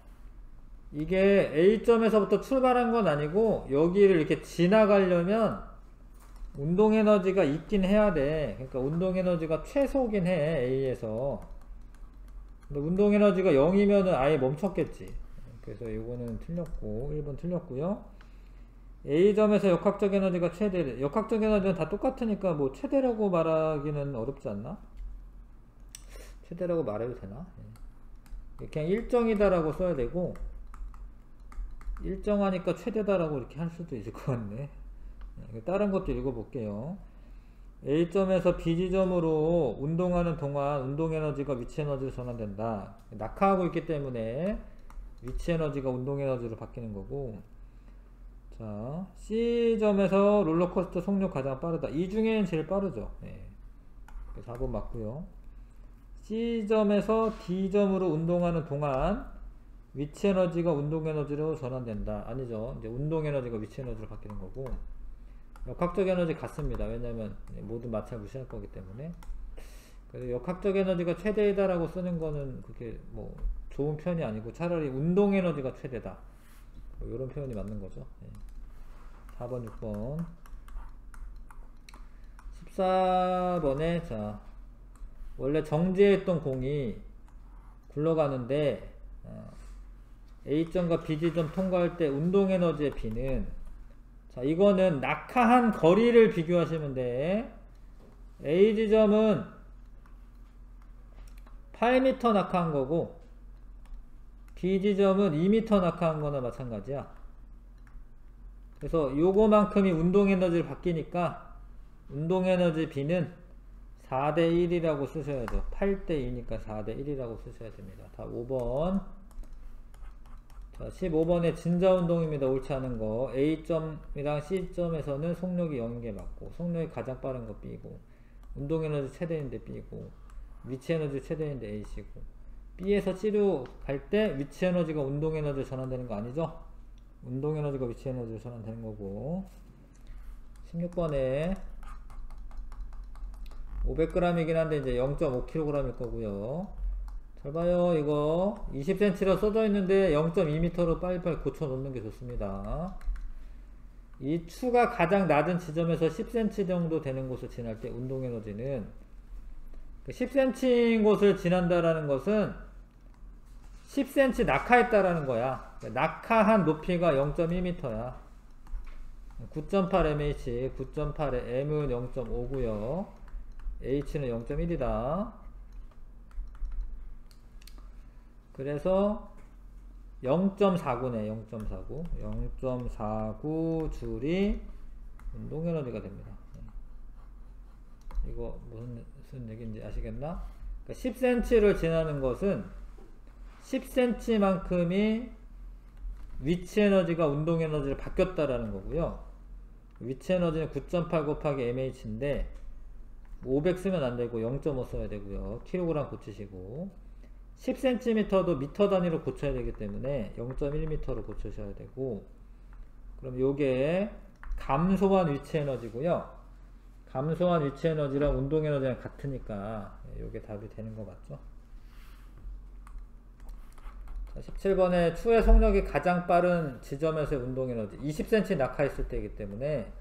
[SPEAKER 1] 이게 A점에서부터 출발한 건 아니고 여기를 이렇게 지나가려면 운동 에너지가 있긴 해야 돼. 그러니까 운동 에너지가 최소긴 해, A에서. 근데 운동 에너지가 0이면은 아예 멈췄겠지. 그래서 이거는 틀렸고, 1번 틀렸고요. A점에서 역학적 에너지가 최대. 역학적 에너지는 다 똑같으니까 뭐 최대라고 말하기는 어렵지 않나? 최대라고 말해도 되나? 그냥 일정이다라고 써야 되고, 일정하니까 최대다라고 이렇게 할 수도 있을 것 같네. 다른 것도 읽어볼게요. A점에서 B지점으로 운동하는 동안 운동에너지가 위치에너지로 전환된다. 낙하하고 있기 때문에 위치에너지가 운동에너지로 바뀌는 거고, 자, C점에서 롤러코스터 속력 가장 빠르다. 이 중에는 제일 빠르죠. 네. 4번 맞고요. C점에서 D점으로 운동하는 동안 위치에너지가 운동에너지로 전환된다. 아니죠. 이제 운동에너지가 위치에너지로 바뀌는 거고, 역학적 에너지 같습니다. 왜냐면 모든 마찰 무시할 거기 때문에. 그래서 역학적 에너지가 최대이다라고 쓰는 거는 그게 뭐 좋은 표현이 아니고 차라리 운동 에너지가 최대다. 뭐 이런 표현이 맞는 거죠. 4번, 6번. 14번에 자, 원래 정지했던 공이 굴러가는데 A점과 B지점 통과할 때 운동 에너지의 B는, 자, 이거는 낙하한 거리를 비교하시면 돼. A지점은 8m 낙하한 거고 B지점은 2m 낙하한 거나 마찬가지야. 그래서 요거만큼이 운동에너지를 바뀌니까 운동에너지 B는 4대1이라고 쓰셔야죠. 8대2니까 4대1이라고 쓰셔야 됩니다. 다 5번. 자, 15번에 진자운동입니다. 옳지 않은 거. A점이랑 C점에서는 속력이 0인 게 맞고, 속력이 가장 빠른 거 B고, 운동에너지 최대인데 B고, 위치에너지 최대인데 A시고, B에서 C로 갈 때 위치에너지가 운동에너지로 전환되는 거 아니죠? 운동에너지가 위치에너지로 전환되는 거고. 16번에 500g이긴 한데 이제 0.5kg일 거고요. 잘 봐요. 이거 20cm로 써져 있는데 0.2m로 빨리빨리 고쳐 놓는 게 좋습니다. 이 추가 가장 낮은 지점에서 10cm 정도 되는 곳을 지날 때 운동에너지는, 10cm인 곳을 지난다라는 것은 10cm 낙하했다라는 거야. 낙하한 높이가 0.2m야. 9.8mh, 9.8에 m은 0.5고요. h는 0.1이다. 그래서 0.49네. 0.49 0.49 줄이 운동에너지가 됩니다. 이거 무슨 얘기인지 아시겠나? 그러니까 10cm를 지나는 것은 10cm만큼이 위치에너지가 운동에너지를 바뀌었다라는 거고요. 위치에너지는 9.8 곱하기 mh인데 500 쓰면 안되고 0.5 써야 되고요. kg 고치시고, 10cm도 미터 단위로 고쳐야 되기 때문에 0.1m로 고쳐셔야 되고, 그럼 요게 감소한 위치 에너지고요. 감소한 위치 에너지랑 운동 에너지랑 같으니까 요게 답이 되는 거 맞죠? 자, 17번에 추의 속력이 가장 빠른 지점에서의 운동 에너지 20cm 낙하했을 때이기 때문에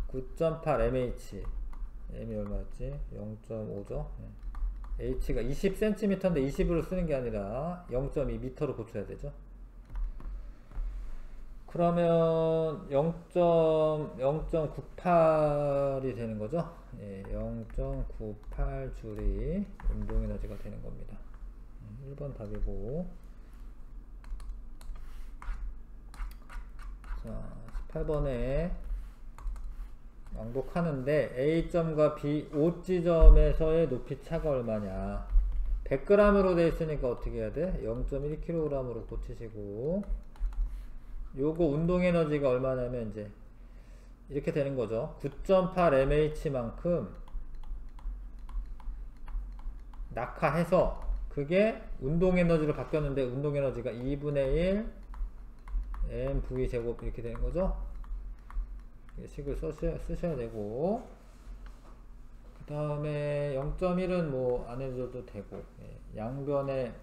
[SPEAKER 1] 9.8 mh, m이 얼마였지? 0.5죠? h가 20cm인데 20으로 쓰는 게 아니라 0.2m로 고쳐야 되죠. 그러면 0.98이 되는 거죠. 0.98 줄이 운동에너지가 되는 겁니다. 1번 답이고. 자, 18번에 왕복하는데 A점과 B, O지점에서의 높이 차가 얼마냐. 100g으로 되어 있으니까 어떻게 해야 돼? 0.1kg으로 고치시고, 요거 운동에너지가 얼마냐면 이제 이렇게 되는 거죠. 9.8 mh만큼 낙하해서 그게 운동에너지로 바뀌었는데 운동에너지가 2분의 1 mv 제곱 이렇게 되는 거죠. 식을 쓰셔야 되고, 그 다음에 0.1은 뭐 안 해줘도 되고, 양변에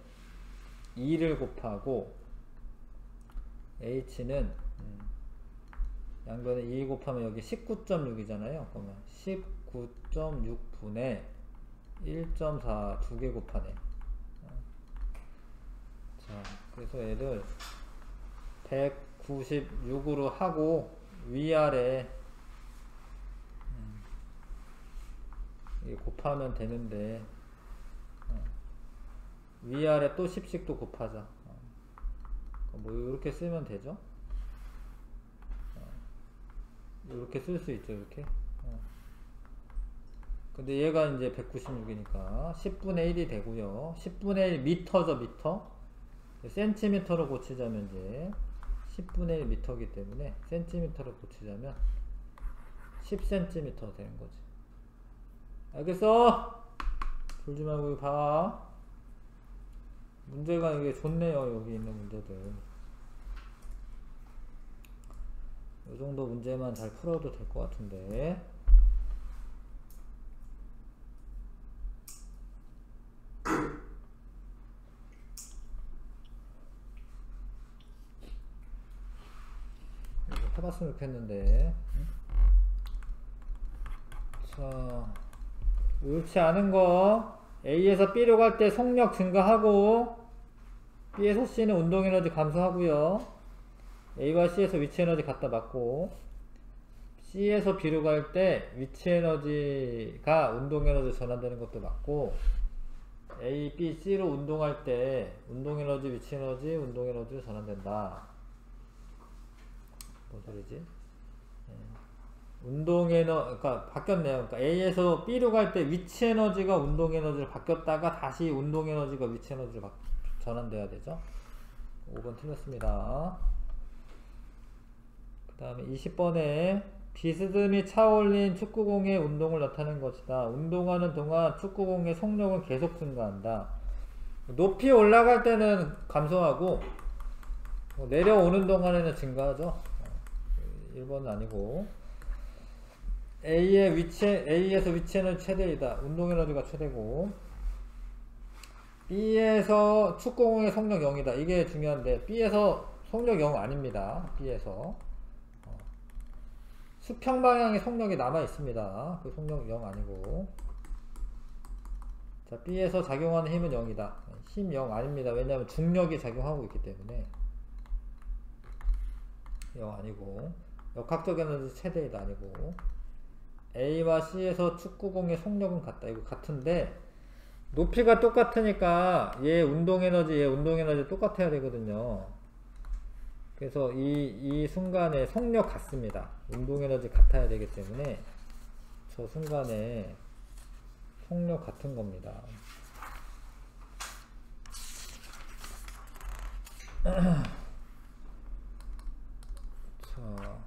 [SPEAKER 1] 2를 곱하고 h는 양변에 2 곱하면 여기 19.6이잖아요. 그러면 19.6분의 1.4 두 개 곱하네. 자, 그래서 얘를 196으로 하고 위아래 곱하면 되는데, 위아래 또 10씩 또 곱하자. 뭐 이렇게 쓰면 되죠. 이렇게 쓸 수 있죠. 이렇게 근데 얘가 이제 196이니까 10분의 1이 되고요. 10분의 1 미터죠, 미터. 센티미터로 고치자면 이제 10분의 1 미터이기 때문에 센티미터로 고치자면 10cm 되는 거지. 알겠어? 졸지 말고 이거 봐. 문제가 이게 좋네요. 여기 있는 문제들. 이 정도 문제만 잘 풀어도 될 것 같은데. 해봤으면 좋겠는데. 자, 옳지 않은 거. A에서 B로 갈 때 속력 증가하고 B에서 C는 운동에너지 감소하고요. A와 C에서 위치에너지 갖다 맞고 C에서 B로 갈 때 위치에너지가 운동에너지 전환되는 것도 맞고 A, B, C로 운동할 때 운동에너지, 위치에너지, 운동에너지로 전환된다. 뭔 소리지? 그러니까 바뀌었네요. 그러니까 A에서 B로 갈 때 위치 에너지가 운동 에너지로 바뀌었다가 다시 운동 에너지가 위치 에너지로 전환돼야 되죠. 5번 틀렸습니다. 그 다음에 20번에 비스듬히 차올린 축구공의 운동을 나타내는 것이다. 운동하는 동안 축구공의 속력은 계속 증가한다. 높이 올라갈 때는 감소하고 내려오는 동안에는 증가하죠. 1번은 아니고 A에서 위치에너지 최대이다. 운동에너지가 최대고 B에서 축구공의 속력 0이다. 이게 중요한데 B에서 속력 0 아닙니다. B에서 수평 방향의 속력이 남아 있습니다. 그 속력 0 아니고. 자, B에서 작용하는 힘은 0이다. 힘 0 아닙니다. 왜냐하면 중력이 작용하고 있기 때문에 0 아니고. 역학적 에너지 최대이다 아니고. A와 C에서 축구공의 속력은 같다. 이거 같은데 높이가 똑같으니까 얘 운동에너지 얘 운동에너지 똑같아야 되거든요. 그래서 이 순간에 속력 같습니다. 운동에너지 같아야 되기 때문에 저 순간에 속력 같은 겁니다. 자,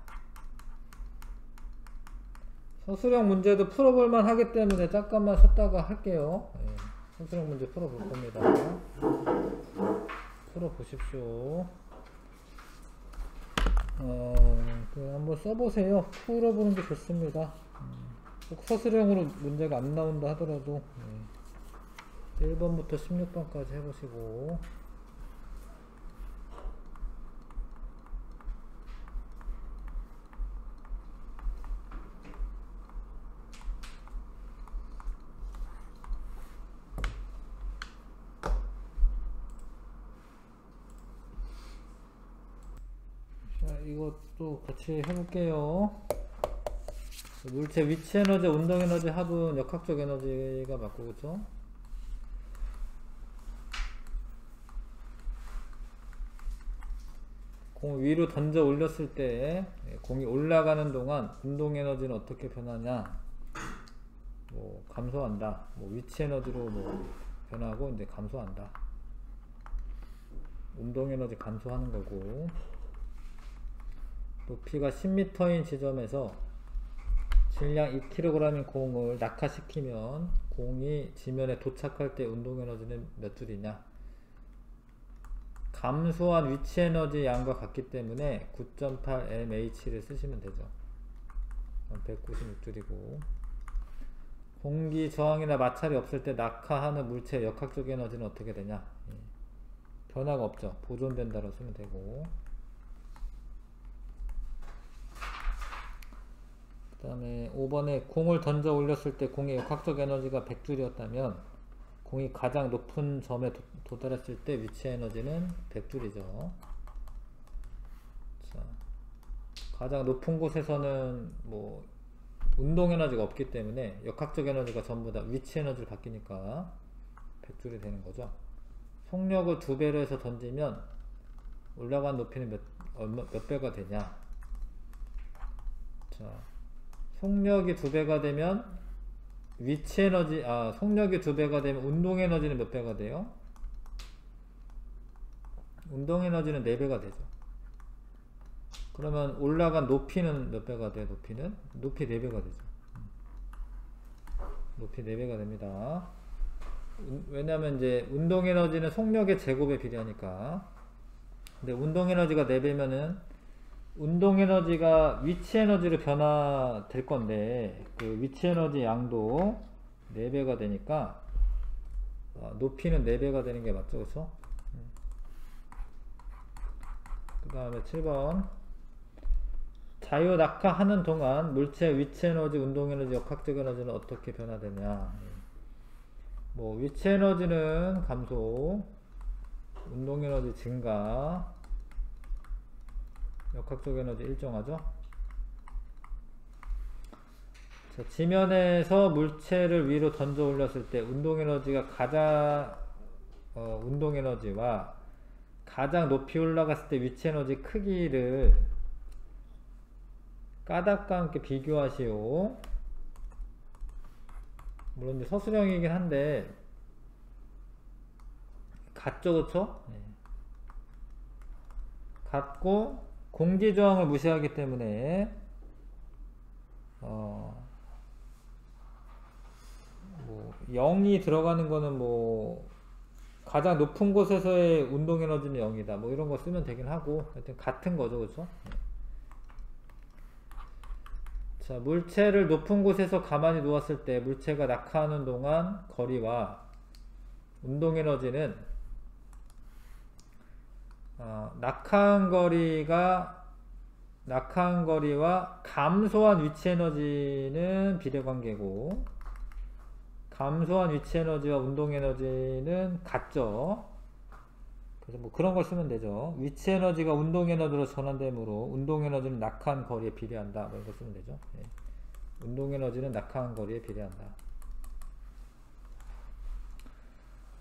[SPEAKER 1] 서술형 문제도 풀어볼만 하기 때문에 잠깐만 쉬었다가 할게요. 네, 서술형 문제 풀어볼 겁니다. 풀어보십시오. 한번 써보세요. 풀어보는 게 좋습니다. 꼭 서술형으로 문제가 안 나온다 하더라도 1번부터 16번까지 해보시고 이것도 같이 해볼게요. 물체 위치 에너지, 운동 에너지 합은 역학적 에너지가 맞고, 그쵸? 공 위로 던져 올렸을 때 공이 올라가는 동안 운동 에너지는 어떻게 변하냐? 뭐 감소한다. 뭐 위치 에너지로 뭐 변하고 이제 감소한다. 운동 에너지 감소하는 거고. 높이가 10m인 지점에서 질량 2kg인 공을 낙하시키면 공이 지면에 도착할 때 운동에너지는 몇 줄이냐? 감소한 위치에너지 양과 같기 때문에 9.8mh를 쓰시면 되죠. 196줄이고 공기 저항이나 마찰이 없을 때 낙하하는 물체의 역학적 에너지는 어떻게 되냐? 변화가 없죠. 보존된다고 쓰면 되고 그 다음에 5번에 공을 던져 올렸을 때 공의 역학적 에너지가 100줄이었다면 공이 가장 높은 점에 도달했을 때 위치 에너지는 100줄이죠. 자, 가장 높은 곳에서는 뭐 운동 에너지가 없기 때문에 역학적 에너지가 전부 다 위치 에너지를 바뀌니까 100줄이 되는 거죠. 속력을 2배로 해서 던지면 올라간 높이는 몇 배가 되냐? 자, 속력이 2배가 되면 위치 에너지, 속력이 2배가 되면 운동 에너지는 몇 배가 돼요? 운동 에너지는 4배가 되죠. 그러면 올라간 높이는 몇 배가 돼요? 높이는? 높이 4배가 되죠. 높이 4배가 됩니다. 왜냐면 이제 운동 에너지는 속력의 제곱에 비례하니까. 근데 운동 에너지가 4배면은 운동 에너지가 위치 에너지로 변화될 건데 그 위치 에너지 양도 4배가 되니까 높이는 4배가 되는 게 맞죠, 그쵸? 그 다음에 7번 자유 낙하하는 동안 물체의 위치 에너지, 운동 에너지, 역학적 에너지는 어떻게 변화되냐. 뭐 위치 에너지는 감소, 운동 에너지 증가, 역학적 에너지 일정하죠. 자, 지면에서 물체를 위로 던져 올렸을 때 운동 에너지가 운동 에너지와 가장 높이 올라갔을 때 위치 에너지 크기를 까닭과 함께 비교하시오. 물론 이제 서술형이긴 한데 같죠, 그쵸? 네. 같고 공기저항을 무시하기 때문에 뭐 0이 들어가는 거는 뭐 가장 높은 곳에서의 운동 에너지는 0이다 뭐 이런 거 쓰면 되긴 하고 하여튼 같은 거죠, 그쵸? 자, 물체를 높은 곳에서 가만히 놓았을 때 물체가 낙하하는 동안 거리와 운동 에너지는 낙하한 거리와 감소한 위치 에너지는 비례관계고 감소한 위치 에너지와 운동 에너지는 같죠. 그래서 뭐 그런 걸 쓰면 되죠. 위치 에너지가 운동 에너지로 전환되므로 운동 에너지는 낙하한 거리에 비례한다. 뭐 이런 거 쓰면 되죠. 네. 운동 에너지는 낙하한 거리에 비례한다.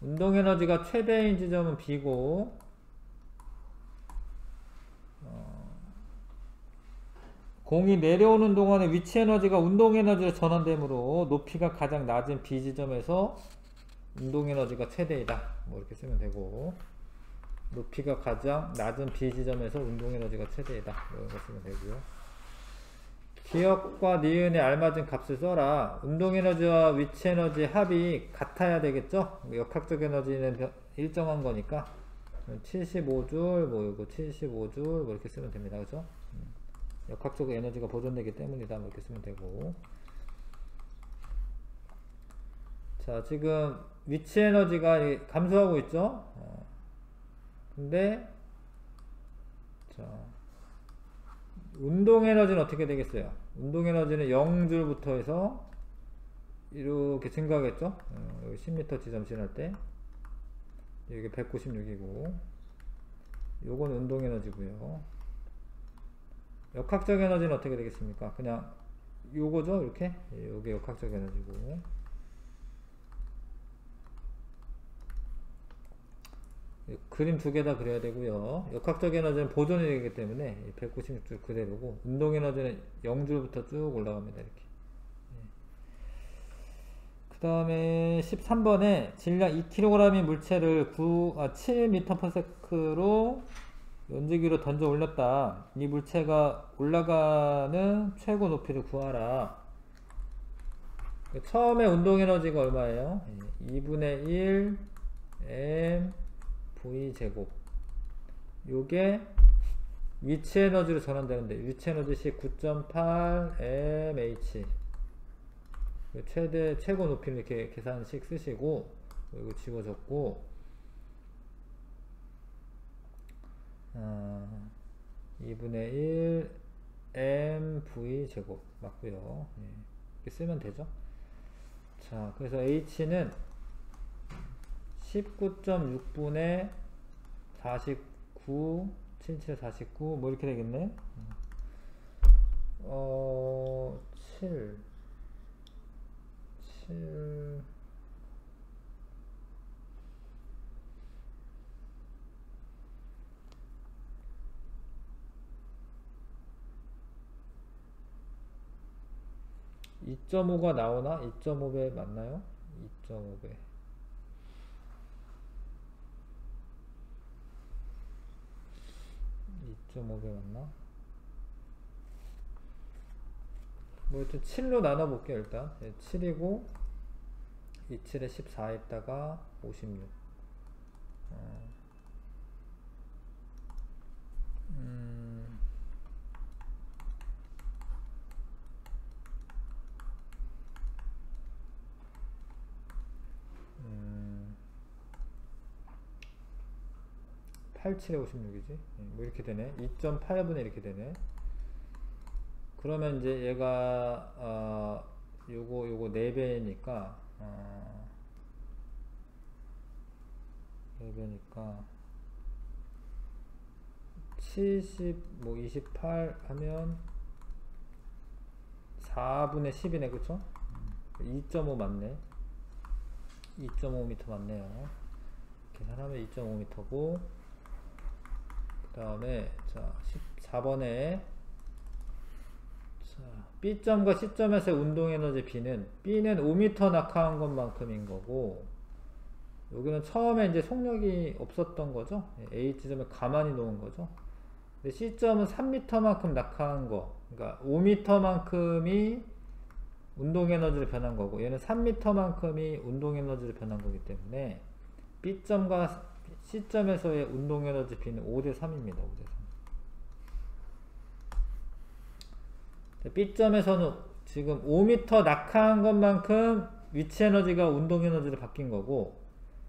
[SPEAKER 1] 운동 에너지가 최대인 지점은 B고 공이 내려오는 동안에 위치 에너지가 운동 에너지로 전환되므로 높이가 가장 낮은 B 지점에서 운동 에너지가 최대이다. 뭐 이렇게 쓰면 되고 높이가 가장 낮은 B 지점에서 운동 에너지가 최대이다. 뭐 이런 거 쓰면 되고요. 기억과 니은에 알맞은 값을 써라. 운동 에너지와 위치 에너지 합이 같아야 되겠죠? 역학적 에너지는 일정한 거니까 75줄 뭐 이거 75줄 뭐 이렇게 쓰면 됩니다. 그죠? 역학적 에너지가 보존되기 때문이다. 뭐 이렇게 쓰면 되고. 자, 지금 위치 에너지가 감소하고 있죠? 근데 자, 운동 에너지는 어떻게 되겠어요? 운동 에너지는 0줄부터 해서 이렇게 증가하겠죠? 여기 10m 지점 지날 때 여기 196이고 요건 운동 에너지고요. 역학적 에너지는 어떻게 되겠습니까? 그냥 요거죠? 이렇게 요게 역학적 에너지고 그림 두 개 다 그려야 되고요. 역학적 에너지는 보존이 되기 때문에 196줄 그대로고 운동 에너지는 0줄부터 쭉 올라갑니다. 이렇게. 그 다음에 13번에 질량 2kg의 물체를 7m/s로 연지기로 던져 올렸다. 이 물체가 올라가는 최고 높이를 구하라. 처음에 운동 에너지가 얼마예요? 2분의 1 m v 제곱. 요게 위치 에너지로 전환되는데 위치 에너지 9.8 mh. 최고 높이는 이렇게 계산식 쓰시고 이거 지워졌고 2분의 1 mv 제곱 맞고요. 이렇게 쓰면 되죠. 자, 그래서 h는 19.6분의 49 77 49 뭐 이렇게 되겠네. 7 7 2.5가 나오나? 2.5배 맞나요? 2.5배. 2.5배 맞나? 뭐 일단 7로 나눠볼게요. 일단 7이고 27에 14 했다가 56. 음, 87에 56이지. 뭐 이렇게 되네. 2.8분의 이렇게 되네. 그러면 이제 얘가 요거 4배니까 4배니까 70 뭐 28 하면 4분의 10이네. 그쵸? 2.5 맞네. 2.5m 맞네요. 계산하면 2.5m고 그 다음에 자 14번에 자, B점과 C점에서의 운동에너지 B는 5m 낙하한 것만큼인 거고, 여기는 처음에 이제 속력이 없었던 거죠. H점을 가만히 놓은 거죠. 근데 C점은 3m만큼 낙하한 거, 그러니까 5m만큼이 운동에너지를 변한 거고, 얘는 3m만큼이 운동에너지를 변한 거기 때문에 B점과 C점에서의 운동에너지 B는 5대3입니다. 5대3. B점에서는 지금 5m 낙하한 것만큼 위치에너지가 운동에너지로 바뀐 거고,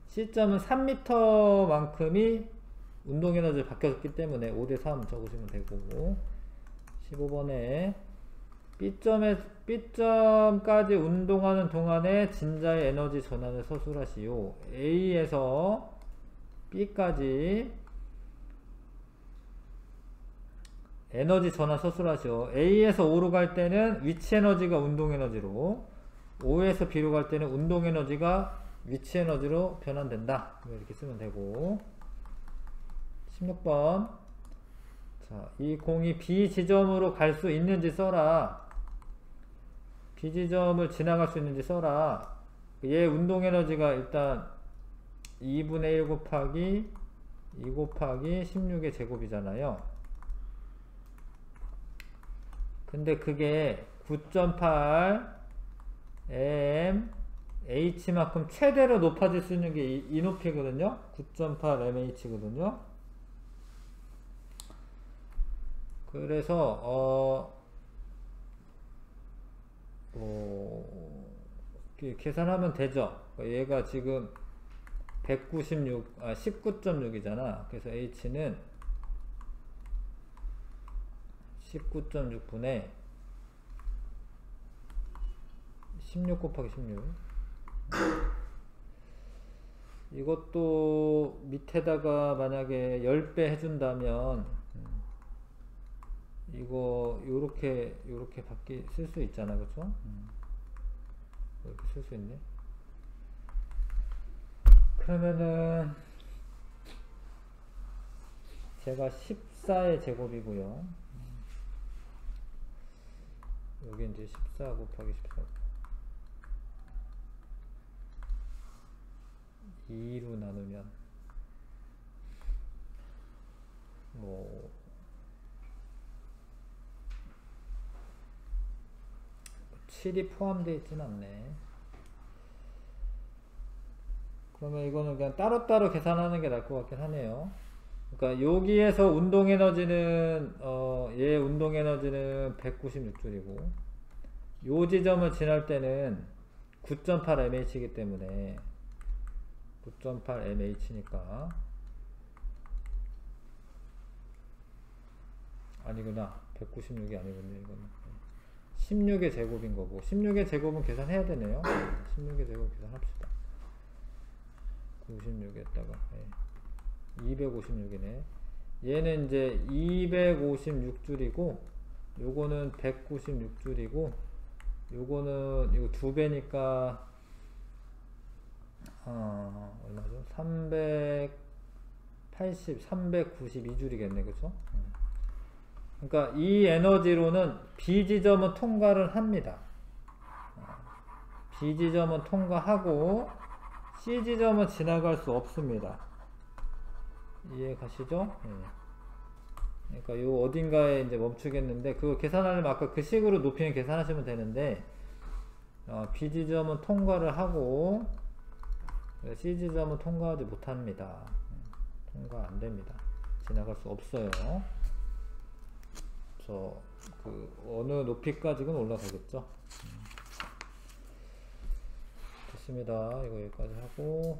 [SPEAKER 1] C점은 3m만큼이 운동에너지로 바뀌었기 때문에 5대3 적으시면 되고, 15번에 B점까지 운동하는 동안에 진자의 에너지 전환을 서술하시오. A에서 B까지 에너지 전환 서술하시오. A에서 O로 갈 때는 위치 에너지가 운동 에너지로, O에서 B로 갈 때는 운동 에너지가 위치 에너지로 변환된다. 이렇게 쓰면 되고, 16번. 자, 이 공이 B 지점으로 갈 수 있는지 써라. B 지점을 지나갈 수 있는지 써라. 얘 운동 에너지가 일단 2분의 1 곱하기 2 곱하기 16의 제곱이잖아요. 근데 그게 9.8 m h만큼 최대로 높아질 수 있는 게 이 높이거든요. 9.8 mh거든요. 그래서 계산하면 되죠. 얘가 지금 19.6이잖아. 그래서 h는 19.6분의 16 곱하기 16. 이것도 밑에다가 만약에 10배 해준다면 이거 요렇게 쓸 수 있잖아. 그쵸? 이렇게 쓸 수 있네. 그러면은 제가 14의 제곱이고요. 여기 이제 14 곱하기 14 2로 나누면 뭐 7이 포함되어 있진 않네. 그러면 이거는 그냥 따로따로 계산하는 게 나을 것 같긴 하네요. 그러니까 여기에서 운동에너지는 얘 운동에너지는 196줄이고 요 지점을 지날 때는 9.8 mh이기 때문에 9.8 mh니까 아니구나. 196이 아니군요. 이거는 16의 제곱인 거고, 16의 제곱은 계산해야 되네요. 16의 제곱 계산합시다. 96에다가 256이네. 얘는 이제 256줄이고 요거는 196줄이고 요거는 이거 2배니까 얼마죠? 392줄이겠네. 그쵸? 그러니까 이 에너지로는 B 지점은 통과를 합니다. B 지점은 통과하고 C 지점은 지나갈 수 없습니다. 이해 가시죠? 그러니까 요 어딘가에 이제 멈추겠는데, 그거 계산하려면 아까 그 식으로 높이는 계산하시면 되는데, B 지점은 통과를 하고 C 지점은 통과하지 못합니다. 통과 안 됩니다. 지나갈 수 없어요. 그 어느 높이까지는 올라가겠죠. 됐습니다. 이거 여기까지 하고